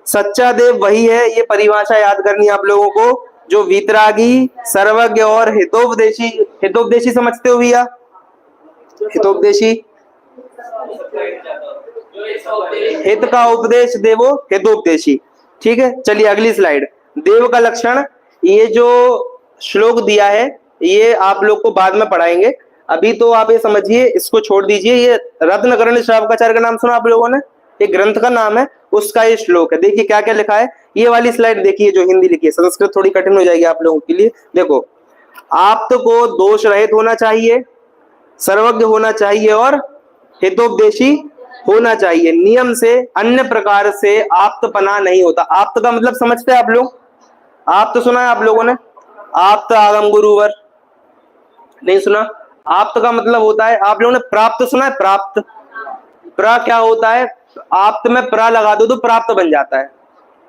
Speaker 1: सच्चा देव वही है, ये परिभाषा याद करनी है आप लोगों को, जो वीतरागी, सर्वज्ञ और हितोपदेशी। हितोपदेशी समझते हो भैया? हितोपदेशी, हित का उपदेश देवो हितोपदेशी, ठीक है। चलिए अगली स्लाइड। देव का लक्षण, ये जो श्लोक दिया है ये आप लोग को बाद में पढ़ाएंगे, अभी तो आप ये समझिए, इसको छोड़ दीजिए। ये रत्नकर्ण श्रावकाचार्य का नाम सुना आप लोगों ने? एक ग्रंथ का नाम है, उसका ये श्लोक है। देखिए क्या क्या लिखा है। ये वाली स्लाइड देखिए जो हिंदी लिखी है, संस्कृत थोड़ी कठिन हो जाएगी आप लोगों के लिए। देखो, आप्त को दोष रहित होना चाहिए, सर्वज्ञ होना चाहिए और हितोपदेशी होना चाहिए। नियम से अन्य प्रकार से आप्तपना नहीं होता। आप्त का मतलब समझते हैं आप लोग? आप्त सुना है आप लोगों ने? आप्त आगम गुरुवर नहीं सुना? आप्त का मतलब होता है, आप लोगों ने प्राप्त सुना है? प्राप्त, प्रा क्या होता है? आप्त में प्रा लगा दो तो प्राप्त बन जाता है।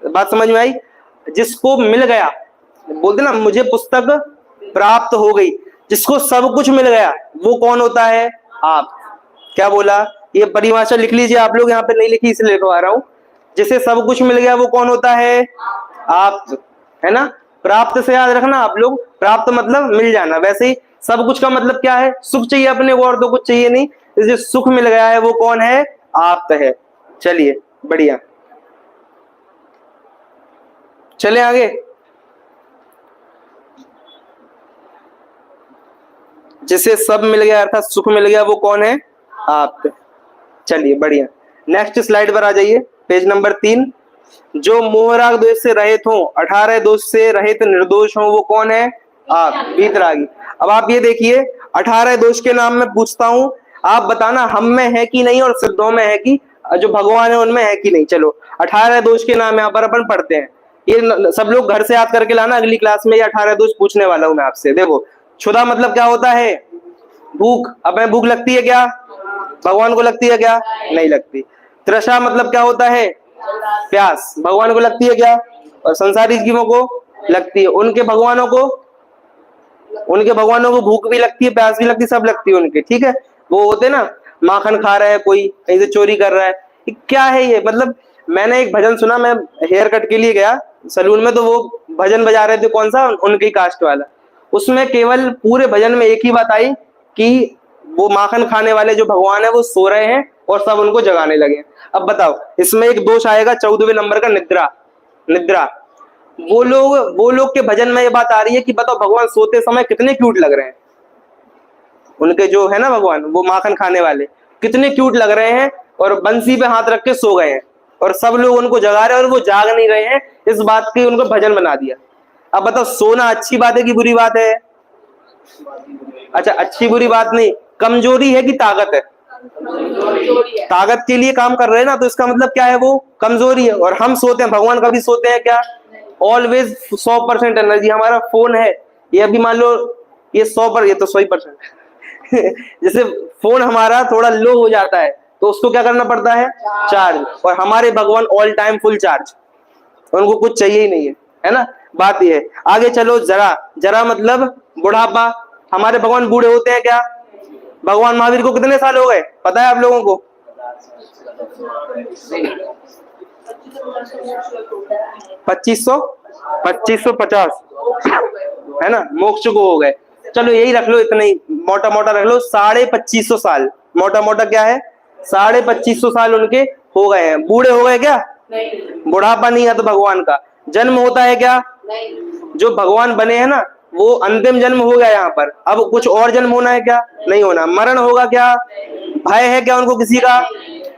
Speaker 1: बात समझ में आई? जिसको मिल गया, बोलते ना मुझे पुस्तक प्राप्त हो गई, जिसको सब कुछ मिल गया वो कौन होता है? आप। क्या बोला? ये परिभाषा लिख लीजिए आप लोग, यहाँ पे नहीं लिखी इसलिए लिखवा रहा हूं। जिसे सब कुछ मिल गया वो कौन होता है? आप, है ना? प्राप्त से याद रखना आप लोग, प्राप्त मतलब मिल जाना। वैसे ही सब कुछ का मतलब क्या है? सुख चाहिए अपने को, और तो कुछ चाहिए नहीं। जो सुख मिल गया है वो कौन है? आप है। चलिए बढ़िया, चले आगे। जिसे सब मिल गया अर्थात सुख मिल गया वो कौन है? आप। चलिए बढ़िया, नेक्स्ट स्लाइड पर आ जाइए, पेज नंबर 3। जो मोहराग दोष से रहित हो, 18 दोष से रहित निर्दोष हो, वो कौन है? आप, वीतरागी। अब आप ये देखिए, 18 दोष के नाम में पूछता हूं, आप बताना हम में है कि नहीं, और सिद्धों में है कि जो भगवान है उनमें है कि नहीं। चलो 18 दोष के नाम यहाँ पर अपन पढ़ते हैं, ये सब लोग घर से याद करके लाना, अगली क्लास में ये 18 दोष पूछने वाला हूं मैं आपसे। देखो, क्षुधा मतलब क्या होता है? भूख। अब मैं भूख लगती है क्या? भगवान को लगती है क्या? नहीं लगती। तृषा मतलब क्या होता है? प्यास। भगवान को लगती है क्या? और संसारी जीवों को लगती है। उनके भगवानों को भूख भी लगती है, प्यास भी लगती है, सब लगती है उनके, ठीक है? वो होते ना, माखन खा रहा है कोई, कहीं से चोरी कर रहा है, क्या है ये? मतलब मैंने एक भजन सुना, मैं हेयर कट के लिए गया सलून में, तो वो भजन बजा रहे थे, कौन सा? उनकी कास्ट वाला। उसमें केवल पूरे भजन में एक ही बात आई कि वो माखन खाने वाले जो भगवान है वो सो रहे हैं और सब उनको जगाने लगे। अब बताओ, इसमें एक दोष आएगा 14वें नंबर का, निद्रा। निद्रा। वो लोग के भजन में ये बात आ रही है कि बताओ भगवान सोते समय कितने क्यूट लग रहे हैं। उनके जो है ना भगवान, वो माखन खाने वाले, कितने क्यूट लग रहे हैं, और बंसी पे हाथ रख के सो गए हैं, और सब लोग उनको जगा रहे हैं और वो जाग नहीं रहे हैं, इस बात की उनको भजन बना दिया। अब बताओ, सोना अच्छी बात है कि बुरी बात है? अच्छा, अच्छी बुरी बात नहीं, कमजोरी है कि ताकत है? ताकत के लिए काम कर रहे हैं ना, तो इसका मतलब क्या है? वो कमजोरी है। और हम सोते हैं, भगवान कभी सोते हैं क्या? Always 100% energy. हमारा फोन है, ये अभी मान लो ये 100 पर, ये तो 100% जैसे फोन हमारा थोड़ा लो हो जाता है तो उसको क्या करना पड़ता है? चार्ज। और हमारे भगवान ऑल टाइम फुल चार्ज, उनको कुछ चाहिए ही नहीं है ना? बात ये है। आगे चलो, जरा। जरा मतलब बुढ़ापा। हमारे भगवान बूढ़े होते हैं क्या? भगवान महावीर को कितने साल हो गए पता है आप लोगों को? 2550 है ना, मोक्ष को हो गए। चलो यही रख लो, इतना ही मोटा मोटा रख लो, 2550 साल। मोटा मोटा क्या है? 2550 साल उनके हो गए हैं। बूढ़े हो गए क्या? नहीं। बुढ़ापा नहीं है तो भगवान का जन्म होता है क्या? नहीं। जो भगवान बने हैं ना, वो अंतिम जन्म हो गया यहाँ पर, अब कुछ और जन्म होना है क्या? नहीं होना। मरण होगा क्या? भय है क्या उनको किसी का?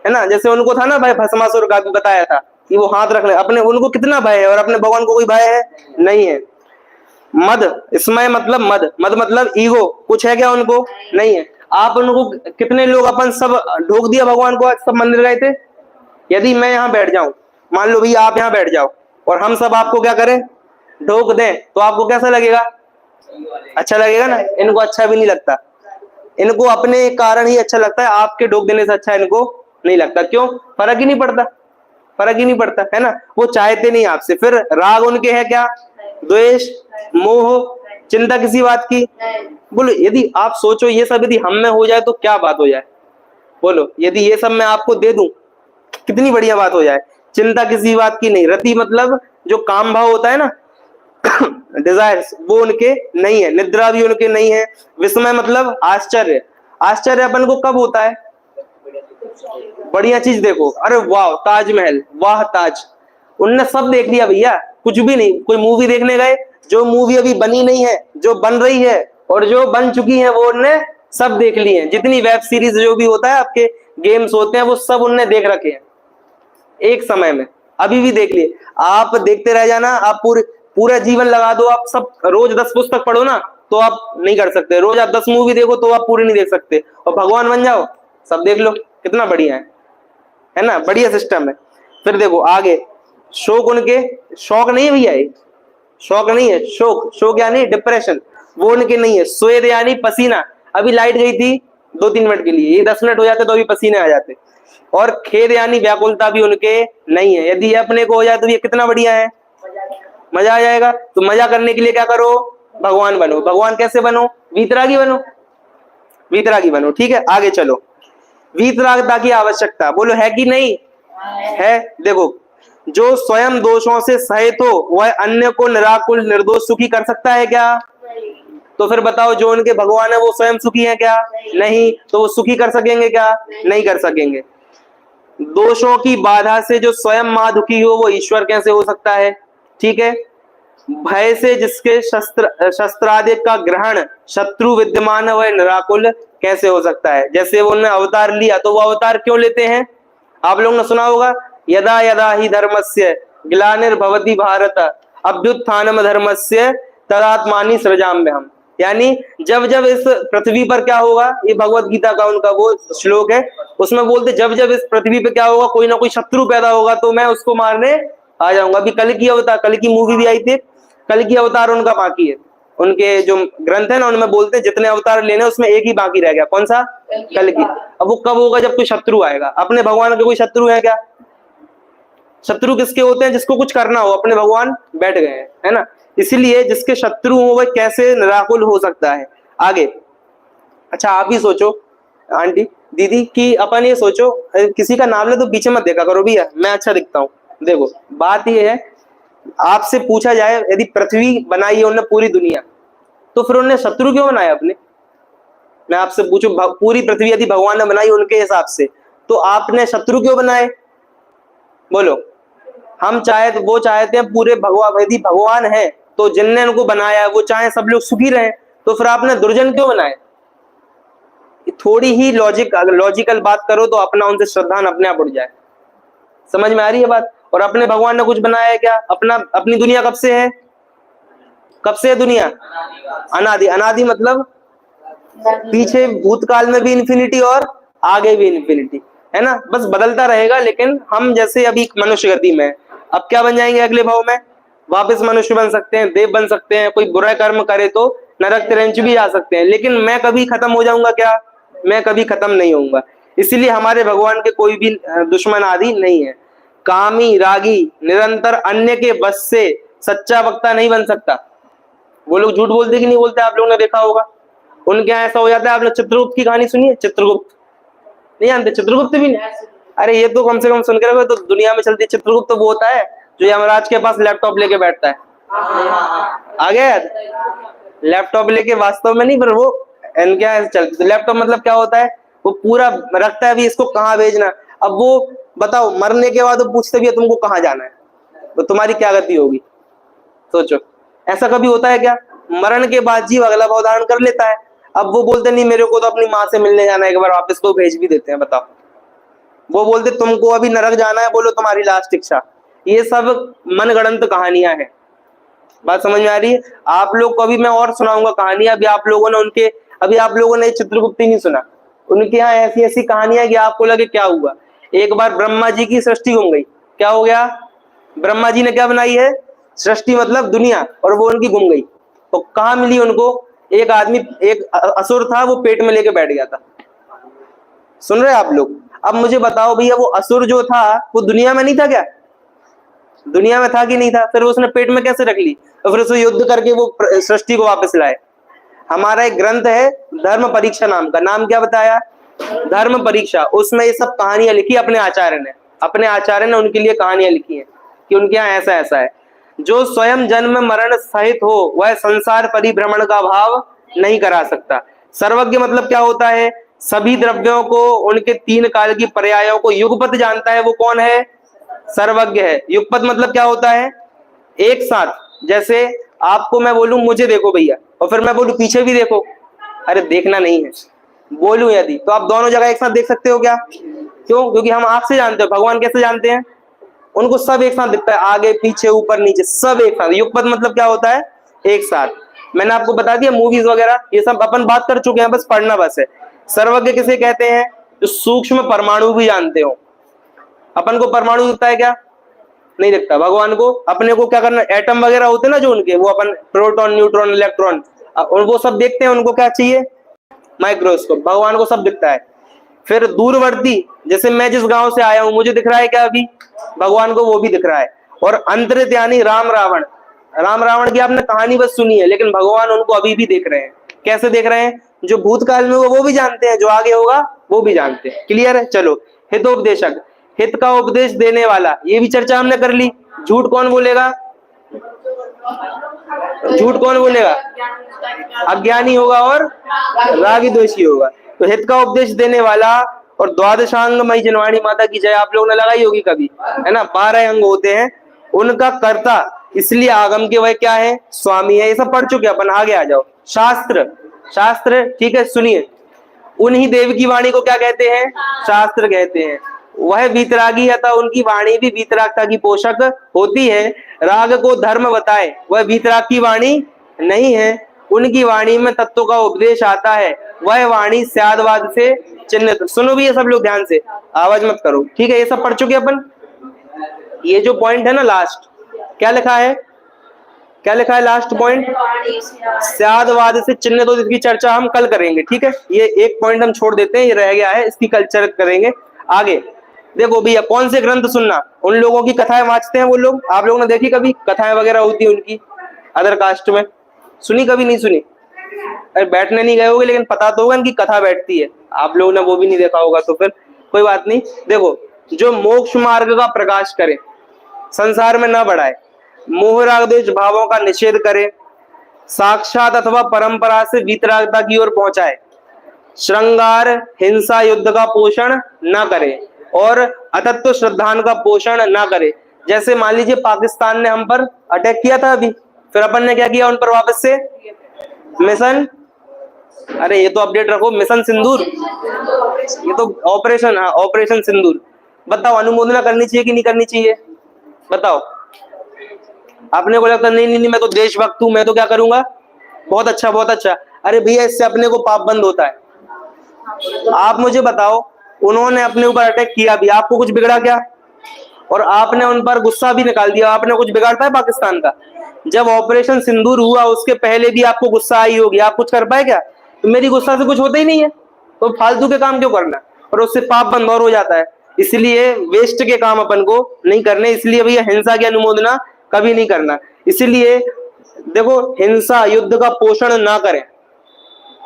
Speaker 1: है ना, जैसे उनको था ना भय, भस्मासुर का भी बताया था कि वो हाथ रख ले अपने, उनको कितना भय है, और अपने भगवान को कोई भय है? नहीं है। मद, इसमें मतलब मद मतलब ईगो, कुछ है क्या उनको? नहीं है। आप उनको, कितने लोग अपन सब ढोक दिया भगवान को, आज सब मंदिर गए थे। यदि मैं यहाँ बैठ जाऊं, मान लो भैया आप यहाँ बैठ जाओ, और हम सब आपको क्या करें? ढोक दें, तो आपको कैसा लगेगा? अच्छा लगेगा ना? इनको अच्छा भी नहीं लगता, इनको अपने कारण ही अच्छा लगता है, आपके ढोक देने से अच्छा इनको नहीं लगता। क्यों? फर्क ही नहीं पड़ता, फर्क ही नहीं पड़ता, है ना? वो चाहते नहीं आपसे। फिर राग उनके है क्या? द्वेष, मोह, चिंता किसी बात की? बोलो, यदि आप सोचो ये सब यदि हम में हो जाए तो क्या बात हो जाए? बोलो, यदि ये सब मैं आपको दे दूं कितनी बढ़िया बात हो जाए। चिंता किसी बात की नहीं। रति मतलब जो काम भाव होता है ना, डिजायर्स, वो उनके नहीं है। निद्रा भी उनके नहीं है। विस्मय मतलब आश्चर्य। आश्चर्य अपन को कब होता है? बढ़िया चीज देखो, अरे वाह ताजमहल, वाह ताज, उनने सब देख लिया भैया, कुछ भी नहीं। कोई मूवी देखने गए, जो मूवी अभी बनी नहीं है, जो बन रही है, और जो बन चुकी है, वो उनने सब देख ली है। जितनी वेब सीरीज जो भी होता है, आपके गेम्स होते हैं, वो सब उनने देख रखे हैं एक समय में, अभी भी देख लिए। आप देखते रह जाना, आप पूरा जीवन लगा दो, आप सब रोज 10 पुस्तक पढ़ो ना, तो आप नहीं कर सकते। रोज आप 10 मूवी देखो तो आप पूरी नहीं देख सकते। और भगवान बन जाओ, सब देख लो, कितना बढ़िया है ना? बढ़िया सिस्टम है। फिर देखो आगे, शोक उनके, शौक नहीं है भैया, शौक नहीं है, शोक, शोक यानी डिप्रेशन, वो उनके नहीं है। स्वेद यानी पसीना। अभी लाइट गई थी 2-3 मिनट के लिए, ये 10 मिनट हो जाते तो अभी पसीने आ जाते। और खेद यानी व्याकुलता भी उनके नहीं है। यदि ये अपने को हो जाए तो ये कितना बढ़िया है, मजा आ जाएगा। तो मजा करने के लिए क्या करो, भगवान बनो। भगवान कैसे बनो, वीतरागी बनो, वीतरागी बनो। ठीक है, आगे चलो। वीतरागता की आवश्यकता बोलो है कि नहीं है। देखो, जो स्वयं दोषों से सहित हो वह अन्य को निराकुल निर्दोष सुखी कर सकता है क्या? तो फिर बताओ, जो उनके भगवान है वो स्वयं सुखी है क्या? नहीं। तो वो सुखी कर सकेंगे क्या? नहीं कर सकेंगे। दोषों की बाधा से जो स्वयं महादुखी हो वो ईश्वर कैसे हो सकता है? ठीक है। भय से जिसके शस्त्रादि का ग्रहण शत्रु विद्यमान है वह निराकुल कैसे हो सकता है? जैसे वो उन्होंने अवतार लिया, तो वो अवतार क्यों लेते हैं? आप लोगों ने सुना होगा, यदा यदा ही धर्मस्य ग्लानिर्भवति भारत अभ्युत्थानम धर्मस्य तदात्मानि सृजाम्यहम्। यानी जब जब इस पृथ्वी पर क्या होगा, ये भगवत गीता का उनका वो श्लोक है, उसमें बोलते जब जब इस पृथ्वी पे क्या होगा, कोई ना कोई शत्रु पैदा होगा तो मैं उसको मारने आ जाऊंगा। अभी कल की अवतार, कल की मूवी भी आई थी, कल की अवतार उनका बाकी है। उनके जो ग्रंथ है ना उनमें बोलते हैं जितने अवतार लेने उसमें एक ही बाकी रह गया, कौन सा? कल की। अब वो कब होगा, जब कोई शत्रु आएगा। अपने भगवान के कोई शत्रु है क्या? शत्रु किसके होते हैं? जिसको कुछ करना हो, अपने भगवान बैठ गए हैं, है ना। इसीलिए जिसके शत्रु हो वह कैसे निराकुल हो सकता है? आगे। अच्छा, आप ही सोचो आंटी दीदी कि अपन ये सोचो, किसी का नाम ले तो पीछे मत देखा करो भैया, मैं अच्छा दिखता हूँ। देखो, बात ये है, आपसे पूछा जाए यदि पृथ्वी बनाई है उन्होंने पूरी दुनिया, तो फिर उन्होंने शत्रु क्यों बनाया अपने? मैं आपसे पूछूं, पूरी पृथ्वी यदि भगवान ने बनाई उनके हिसाब से, तो आपने शत्रु क्यों बनाए? बोलो। हम चाहे वो चाहते हैं पूरे भगवान, यदि भगवान है तो जिनने उनको बनाया वो चाहे सब लोग सुखी रहे, तो फिर आपने दुर्जन क्यों बनाए? थोड़ी ही लॉजिकल बात करो तो अपना उनसे श्रद्धा अपने आप उड़ जाए। समझ में आ रही है बात? और अपने भगवान ने कुछ बनाया है क्या? अपनी दुनिया कब से है? कब से है दुनिया? अनादि। अनादि मतलब पीछे भूतकाल में भी इन्फिनिटी और आगे भी इन्फिनिटी, है ना। बस बदलता रहेगा, लेकिन हम जैसे अभी मनुष्य गति में, अब क्या बन जाएंगे अगले भाव में? वापस मनुष्य बन सकते हैं, देव बन सकते हैं, कोई बुरा कर्म करे तो नरक तिरंच भी जा सकते हैं। लेकिन मैं कभी खत्म हो जाऊंगा क्या? मैं कभी खत्म नहीं होऊंगा। इसलिए हमारे भगवान के कोई भी दुश्मन आदि नहीं है। कामी रागी निरंतर अन्य के बस से सच्चा वक्ता नहीं बन सकता। वो लोग झूठ बोलते कि नहीं बोलते? आप लोगों ने देखा होगा, उनके यहाँ ऐसा हो जाता है। आपने चित्रगुप्त की कहानी सुनी है? चित्रगुप्त नहीं जानते? चित्रगुप्त भी नहीं? अरे ये तो कम से कम सुन के रखो, तो दुनिया में चलती है। चित्रगुप्त तो वो होता है जो यमराज के पास लैपटॉप लेके बैठता है। आ गया याद? लैपटॉप लेके वास्तव में नहीं, पर वो इनके यहाँ चलती। लैपटॉप मतलब क्या होता है, वो पूरा रखता है अभी इसको कहाँ भेजना। अब वो बताओ, मरने के बाद वो पूछते भी है तुमको कहाँ जाना है, तो तुम्हारी क्या गति होगी? सोचो, ऐसा कभी होता है क्या? मरण के बाद जीव अगला भाव धारण कर लेता है। अब वो बोलते नहीं मेरे को तो अपनी माँ से मिलने जाना है, एक बार वापस को भेज भी देते हैं। बताओ, वो बोलते तुमको अभी नरक जाना है, बोलो तुम्हारी लास्ट इच्छा। ये सब मनगढ़ंत कहानियां हैं। बात समझ में आ रही है? आप लोग को अभी मैं और सुनाऊंगा कहानियां। अभी आप लोगों ने चित्रगुप्त ही नहीं सुना। उनके यहाँ ऐसी ऐसी कहानियां कि आपको लगे क्या हुआ। एक बार ब्रह्मा जी की सृष्टि घूम गई। क्या हो गया? ब्रह्मा जी ने क्या बनाई है? सृष्टि मतलब दुनिया, और वो उनकी घूम गई। तो कहाँ मिली उनको? एक आदमी, एक असुर था, वो पेट में लेके बैठ गया था। सुन रहे आप लोग? अब मुझे बताओ भैया, वो असुर जो था वो दुनिया में नहीं था क्या? दुनिया में था कि नहीं था? फिर उसने पेट में कैसे रख ली? तो फिर उसको युद्ध करके वो सृष्टि को वापस लाए। हमारा एक ग्रंथ है धर्म परीक्षा नाम का। नाम क्या बताया? धर्म परीक्षा। उसमें ये सब कहानियां लिखी अपने आचार्य ने उनके लिए कहानियां लिखी है कि उनके यहाँ ऐसा ऐसा है। जो स्वयं जन्म मरण सहित हो वह संसार परिभ्रमण का भाव नहीं करा सकता। सर्वज्ञ मतलब क्या होता है? सभी द्रव्यों को उनके 3 काल की पर्यायों को युगपत जानता है। वो कौन है? सर्वज्ञ है। युगपत मतलब क्या होता है? एक साथ। जैसे आपको मैं बोलूं मुझे देखो भैया, और फिर मैं बोलूं पीछे भी देखो, अरे देखना नहीं है, बोलूं यदि, तो आप दोनों जगह एक साथ देख सकते हो क्या? क्यों? क्योंकि हम आंख से जानते हो। भगवान कैसे जानते हैं? उनको सब एक साथ दिखता है, आगे पीछे ऊपर नीचे सब एक साथ। युगपत मतलब क्या होता है? एक साथ। मैंने आपको बता दिया, मूवीज वगैरह ये सब अपन बात कर चुके हैं, बस पढ़ना बस है। सर्वज्ञ किसे कहते हैं? जो सूक्ष्म परमाणु भी जानते हो। अपन को परमाणु दिखता है क्या? नहीं दिखता। भगवान को, अपने को क्या करना, एटम वगैरह होते हैं ना जो उनके, वो अपन प्रोटॉन न्यूट्रॉन इलेक्ट्रॉन, और वो सब देखते हैं। उनको क्या चाहिए? माइक्रोस्कोप, भगवान को सब दिखता है। फिर दूरवर्ती, जैसे मैं जिस गांव से आया हूं मुझे दिख रहा है क्या अभी, भगवान को वो भी दिख रहा है। और अंतर्यामी राम रावण, राम रावण की आपने कहानी बस सुनी है, लेकिन भगवान उनको अभी भी देख रहे हैं। कैसे देख रहे हैं, जो भूतकाल में वो भी जानते हैं, जो आगे होगा वो भी जानते हैं। क्लियर है। चलो, हितोपदेशक, हित का उपदेश देने वाला, ये भी चर्चा हमने कर ली। झूठ कौन बोलेगा, झूठ कौन बोलेगा, अज्ञानी होगा और रागी दोषी होगा। तो हित का उपदेश देने वाला, और द्वादशांग मई जनवाणी माता की जय आप लोगों ने लगाई होगी कभी, है ना, 12 अंग होते हैं, उनका कर्ता, इसलिए आगम के वह क्या है, स्वामी है। ये सब पढ़ चुके अपन, आगे आ जाओ। शास्त्र, शास्त्र ठीक है, सुनिए, उन्हीं देव की वाणी को क्या कहते हैं, शास्त्र कहते हैं। वह वीतरागी, अतः उनकी वाणी भी वीतरागता की पोषक होती है। राग को धर्म बताए, वह वीतराग की वाणी नहीं है, उनकी वाणी में तत्व का उपदेश आता है, वह वाणी स्यादवाद से चिन्हित। सुनो भी ये सब लोग ध्यान से, आवाज मत करो, ठीक है। ये सब पढ़ चुके अपन। ये जो पॉइंट है ना लास्ट, क्या लिखा है, क्या लिखा है लास्ट पॉइंट, स्यादवाद से चिन्हित। तो इसकी चर्चा हम कल करेंगे, ठीक है। ये एक पॉइंट हम छोड़ देते हैं, ये रह गया है, इसकी कल चर्चा करेंगे आगे। देखो भैया, कौन से ग्रंथ सुनना, उन लोगों की कथाएं वांचते हैं वो लोग, आप लोगों ने देखी कभी कथाएं वगैरह होती है उनकी, अदर कास्ट में सुनी, कभी नहीं सुनी? अरे बैठने नहीं गए होगे, लेकिन पता तो होगा इनकी कथा बैठती है, आप लोगों ने वो भी नहीं देखा होगा, तो फिर कोई बात नहीं। देखो, जो मोक्ष मार्ग का प्रकाश करे, संसार में न बढ़ाए, मोह राग द्वेष भावों का निषेध करे, साक्षात अथवा परंपरा से वीतरागता की ओर पहुंचाए, श्रृंगार हिंसा युद्ध का पोषण न करे, और अतत्व श्रद्धान का पोषण न करे। जैसे मान लीजिए पाकिस्तान ने हम पर अटैक किया था अभी, फिर अपन ने क्या किया उन पर वापस से, मिशन, अरे ये तो अपडेट रखो, मिशन सिंदूर, ये तो ऑपरेशन, हाँ ऑपरेशन सिंदूर। बताओ अनुमोदना करनी चाहिए कि नहीं करनी चाहिए, बताओ। अपने को लगता नहीं नहीं नहीं, मैं तो देशभक्त हूं, मैं तो क्या करूंगा, बहुत अच्छा बहुत अच्छा। अरे भैया, इससे अपने को पाप बंद होता है। आप मुझे बताओ, उन्होंने अपने ऊपर अटैक किया भी, आपको कुछ बिगड़ा क्या? और आपने उन पर गुस्सा भी निकाल दिया, आपने कुछ बिगाड़ पाया पाकिस्तान का? जब ऑपरेशन सिंदूर हुआ उसके पहले भी आपको गुस्सा आई होगी, आप कुछ कर पाए क्या? तो मेरी गुस्सा से कुछ होता ही नहीं है, तो फालतू के काम क्यों करना, और उससे पाप बंद और हो जाता है। इसलिए वेस्ट के काम अपन को नहीं करने, इसलिए भैया हिंसा की अनुमोदना कभी नहीं करना। इसलिए देखो, हिंसा युद्ध का पोषण ना करें।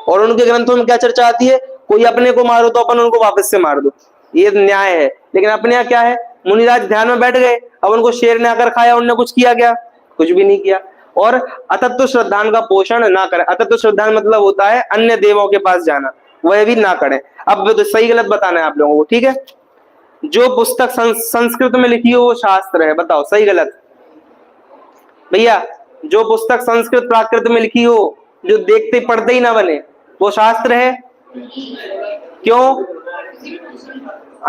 Speaker 1: और उनके ग्रंथों में क्या चर्चा आती है, कोई अपने को मारो तो अपन उनको वापस से मार दो, ये न्याय है। लेकिन अपने यहाँ क्या है, मुनिराज ध्यान में बैठ गए, अब उनको शेर ने आकर खाया, उनने कुछ किया क्या? कुछ भी नहीं किया। और अतत्व श्रद्धान का पोषण ना करें। अतत्व श्रद्धान मतलब होता है अन्य देवों के पास जाना, वह भी ना करें। अब तो सही गलत बताना है आप लोगों को, ठीक है। जो पुस्तक संस्कृत में लिखी हो वो शास्त्र है, बताओ सही गलत भैया। जो पुस्तक संस्कृत प्राकृत में लिखी हो, जो देखते पढ़ते ही ना बने, वो शास्त्र है। क्यों?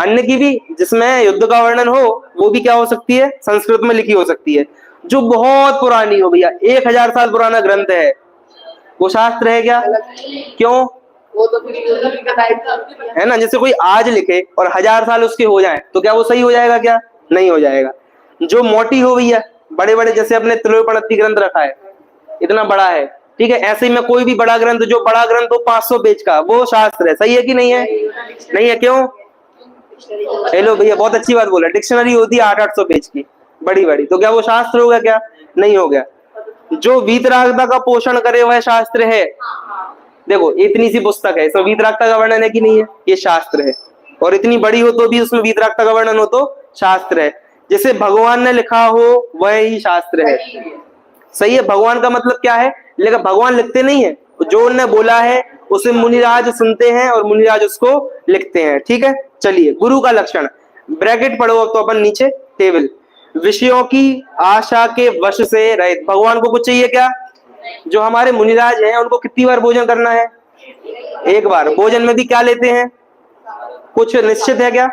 Speaker 1: अन्य की भी, जिसमें युद्ध का वर्णन हो, वो भी क्या हो सकती है, संस्कृत में लिखी हो सकती है। जो बहुत पुरानी हो भैया, 1000 साल पुराना ग्रंथ है, वो शास्त्र है क्या? क्यों? वो तो है ना, जैसे कोई आज लिखे और 1000 साल उसके हो जाए, तो क्या वो सही हो जाएगा क्या? नहीं हो जाएगा। जो मोटी हो भैया, बड़े बड़े, जैसे अपने त्रिलोकपणति ग्रंथ रखा है, इतना बड़ा है, ठीक है। ऐसे ही में कोई भी बड़ा ग्रंथ, जो बड़ा ग्रंथ हो 500 पेज का, वो शास्त्र है। सही है कि नहीं है? नहीं है, क्यों? हेलो भैया, बहुत अच्छी बात बोला, डिक्शनरी होती है 800 पेज की, बड़ी बड़ी, तो क्या वो शास्त्र होगा क्या? नहीं हो गया। जो वीतरागता का पोषण करे वह शास्त्र है। देखो, इतनी सी पुस्तक है, इसमें वीतरागता का वर्णन है कि नहीं है? ये शास्त्र है। और इतनी बड़ी हो तो भी उसमें वीतरागता का वर्णन हो तो शास्त्र है। जैसे भगवान ने लिखा हो वह ही शास्त्र है। सही है। भगवान का मतलब क्या है, लेकिन भगवान लिखते नहीं है, जो उन्होंने बोला है उसे मुनिराज सुनते हैं और मुनिराज उसको लिखते हैं, ठीक है। चलिए, गुरु का लक्षण, ब्रैकेट पढ़ो अब तो अपन नीचे, टेबल। विषयों की आशा के वश से रहित। भगवान को कुछ चाहिए क्या? जो हमारे मुनिराज हैं उनको कितनी बार भोजन करना है? एक बार। भोजन में भी क्या लेते हैं? कुछ निश्चित है क्या?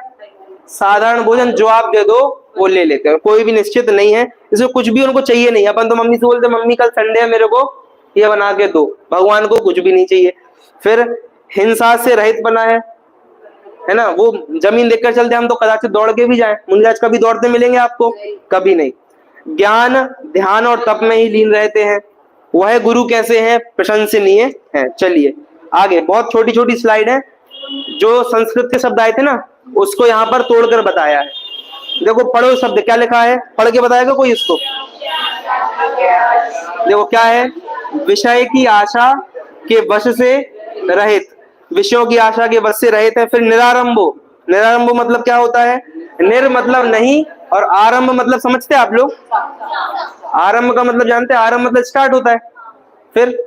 Speaker 1: साधारण भोजन जो आप दे दो वो ले लेते हैं, कोई भी निश्चित नहीं है। इसमें कुछ भी उनको चाहिए नहीं। अपन तो मम्मी से बोलते, मम्मी कल संडे है, मेरे को ये बना के दो। भगवान को कुछ भी नहीं चाहिए। फिर हिंसा से रहित बना है ना। वो जमीन देखकर चलते, हम तो कदाचित दौड़ के भी जाएं, मुनिराज कभी दौड़ते मिलेंगे आपको? कभी नहीं। ज्ञान ध्यान और तप में ही लीन रहते हैं। वह गुरु कैसे हैं? प्रशंसनीय है। चलिए आगे बहुत छोटी छोटी स्लाइड है, जो संस्कृत के शब्द आए थे ना उसको यहाँ पर तोड़कर बताया है। देखो पढ़ो शब्द क्या लिखा है, पढ़ के बताएगा कोई इसको? देखो क्या है, विषय की आशा के वश से रहित, विषयों की आशा के वश से रहित है। फिर निरारंभो, निरारंभो मतलब क्या होता है? निर मतलब नहीं और आरंभ मतलब समझते हैं आप लोग? आरंभ का मतलब जानते हैं? आरंभ मतलब स्टार्ट होता है। फिर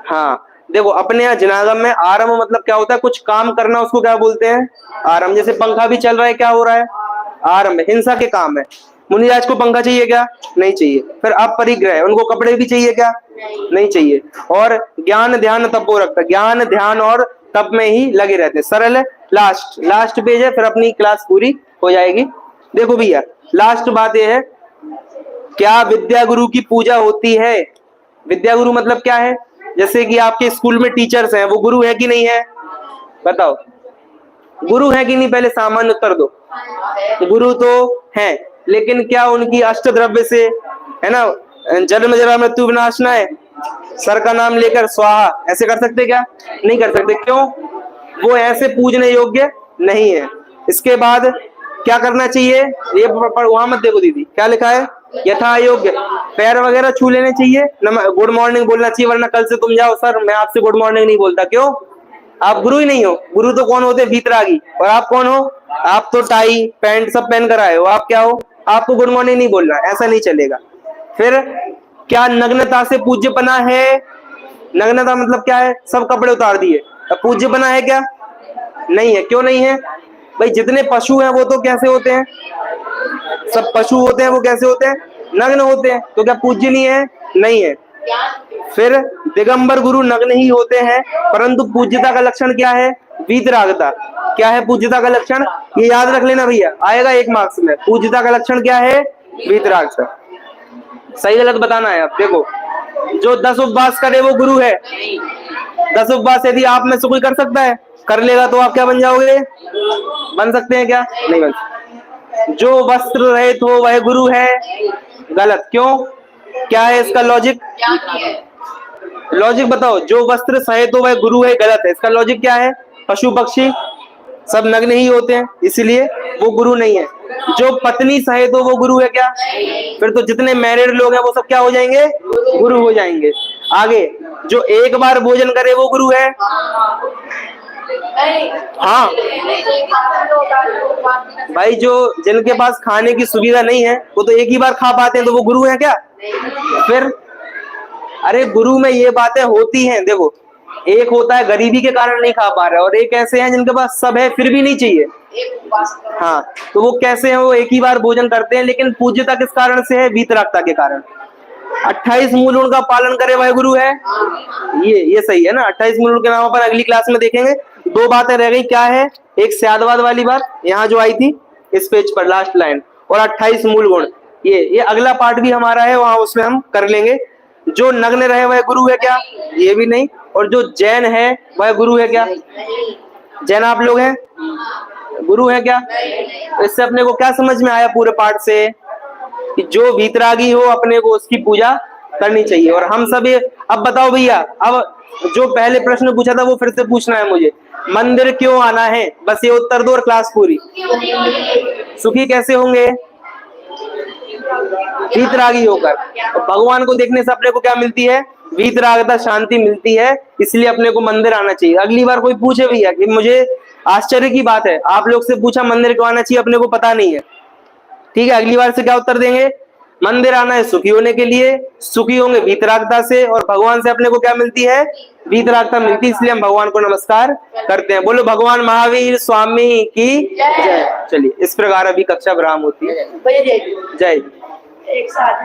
Speaker 1: हाँ देखो अपने यहाँ जिनागम में आरंभ मतलब क्या होता है? कुछ काम करना, उसको क्या बोलते हैं? आरंभ। जैसे पंखा भी चल रहा है, क्या हो रहा है? आरंभ। हिंसा के काम है। मुनिराज को पंखा चाहिए क्या? नहीं चाहिए। फिर अब परिग्रह, उनको कपड़े भी चाहिए क्या? नहीं चाहिए। और ज्ञान ध्यान तप वो रखता है, ज्ञान ध्यान और तप में ही लगे रहते हैं। सरल है। लास्ट पेज है, फिर अपनी क्लास पूरी हो जाएगी। देखो भैया लास्ट बात यह है, क्या विद्या गुरु की पूजा होती है? विद्या गुरु मतलब क्या है? जैसे कि आपके स्कूल में टीचर्स हैं, वो गुरु है कि नहीं है? बताओ, गुरु है कि नहीं? पहले सामान्य उत्तर दो। गुरु तो हैं, लेकिन क्या उनकी अष्ट द्रव्य से, है ना, जन्म जरा मृत्यु विनाशना है, सर का नाम लेकर स्वाहा, ऐसे कर सकते क्या? नहीं कर सकते। क्यों? वो ऐसे पूजने योग्य नहीं है। इसके बाद क्या करना चाहिए? ये वहां मत देखो दीदी, क्या लिखा है? यथा योग्य पैर वगैरह छू लेने चाहिए, गुड मॉर्निंग बोलना चाहिए, वरना कल से तुम जाओ सर मैं आपसे गुड मॉर्निंग नहीं बोलता। क्यों? आप गुरु ही नहीं हो। गुरु तो कौन होते? वीतरागी। और आप कौन हो? आप तो टाई पैंट सब पहन कर आए हो, आप क्या हो? आपको गुड मॉर्निंग नहीं बोलना, ऐसा नहीं चलेगा। फिर क्या नग्नता से पूज्यपना है? नग्नता मतलब क्या है? सब कपड़े उतार दिए। अब पूज्यपना है क्या? नहीं है। क्यों नहीं है भाई? जितने पशु हैं वो तो कैसे होते हैं? सब पशु होते हैं, वो कैसे होते हैं? नग्न होते हैं। तो क्या पूज्यनीय है? नहीं है। फिर दिगंबर गुरु नग्न ही होते हैं, परंतु पूज्यता का लक्षण क्या है? वीतरागता। क्या है पूज्यता का लक्षण? ये याद रख लेना भैया, आएगा 1 मार्क्स में। पूज्यता का लक्षण क्या है? वीतरागता। सही गलत बताना है। अब देखो, जो 10 उपवास करे वो गुरु है। 10 उपवास यदि आप में से कोई कर सकता है, कर लेगा तो आप क्या बन जाओगे? बन सकते हैं क्या? नहीं बन सकते। जो वस्त्र रहित हो वह गुरु है, गलत। क्यों? क्या है इसका लॉजिक? लॉजिक बताओ। जो वस्त्र सहित हो वह गुरु है, गलत है। इसका लॉजिक क्या है? पशु पक्षी सब नग्न ही होते हैं, इसलिए वो गुरु नहीं है। जो पत्नी सहित हो वो गुरु है क्या? फिर तो जितने मैरिड लोग हैं वो सब क्या हो जाएंगे? गुरु हो जाएंगे। आगे, जो एक बार भोजन करे वो गुरु है। हाँ भाई, जो जिनके पास खाने की सुविधा नहीं है वो तो एक ही बार खा पाते हैं, तो वो गुरु है क्या? फिर अरे गुरु में ये बातें होती हैं। देखो, एक होता है गरीबी के कारण नहीं खा पा रहे, और एक ऐसे हैं जिनके पास सब है फिर भी नहीं चाहिए। हाँ, तो वो कैसे हैं? वो एक ही बार भोजन करते हैं, लेकिन पूज्यता किस कारण से है? वीतरागता के कारण। 28 मूल गुण का पालन करे वह गुरु है। ये सही है ना? 28 मूल गुण के नाम पर अगली क्लास में देखेंगे। 2 बातें रह गई। क्या है? एक स्यादवाद वाली बात यहाँ जो आई थी इस पेज पर, लास्ट लाइन, और 28 मूल गुण। ये अगला पार्ट भी हमारा है, वहां उसमें हम कर लेंगे। जो नग्न रहे वह गुरु है क्या? ये भी नहीं। और जो जैन है वह गुरु है क्या? जैन आप लोग हैं, गुरु है क्या? इससे अपने को क्या समझ में आया पूरे पाठ से? कि जो वीतरागी हो अपने को उसकी पूजा करनी चाहिए। और हम सब ये, अब बताओ भैया, अब जो पहले प्रश्न पूछा था वो फिर से पूछना है मुझे। मंदिर क्यों आना है? बस ये उत्तर दो और क्लास पूरी। सुखी कैसे होंगे? वीतरागी होकर। भगवान को देखने से अपने को क्या मिलती है? वीतरागता, शांति मिलती है। इसलिए अपने को मंदिर आना चाहिए। अगली बार कोई पूछे भैया, कि मुझे आश्चर्य की बात है आप लोग से पूछा मंदिर क्यों आना चाहिए, अपने को पता नहीं है, ठीक है? अगली बार से क्या उत्तर देंगे? मंदिर आना है सुखी होने के लिए। सुखी होंगे वीतरागता से, और भगवान से अपने को क्या मिलती है? वीतरागता मिलती है। इसलिए हम भगवान को नमस्कार करते हैं। बोलो भगवान महावीर स्वामी की जय। चलिए, इस प्रकार अभी कक्षा विराम होती है। जय।
Speaker 2: एक साथ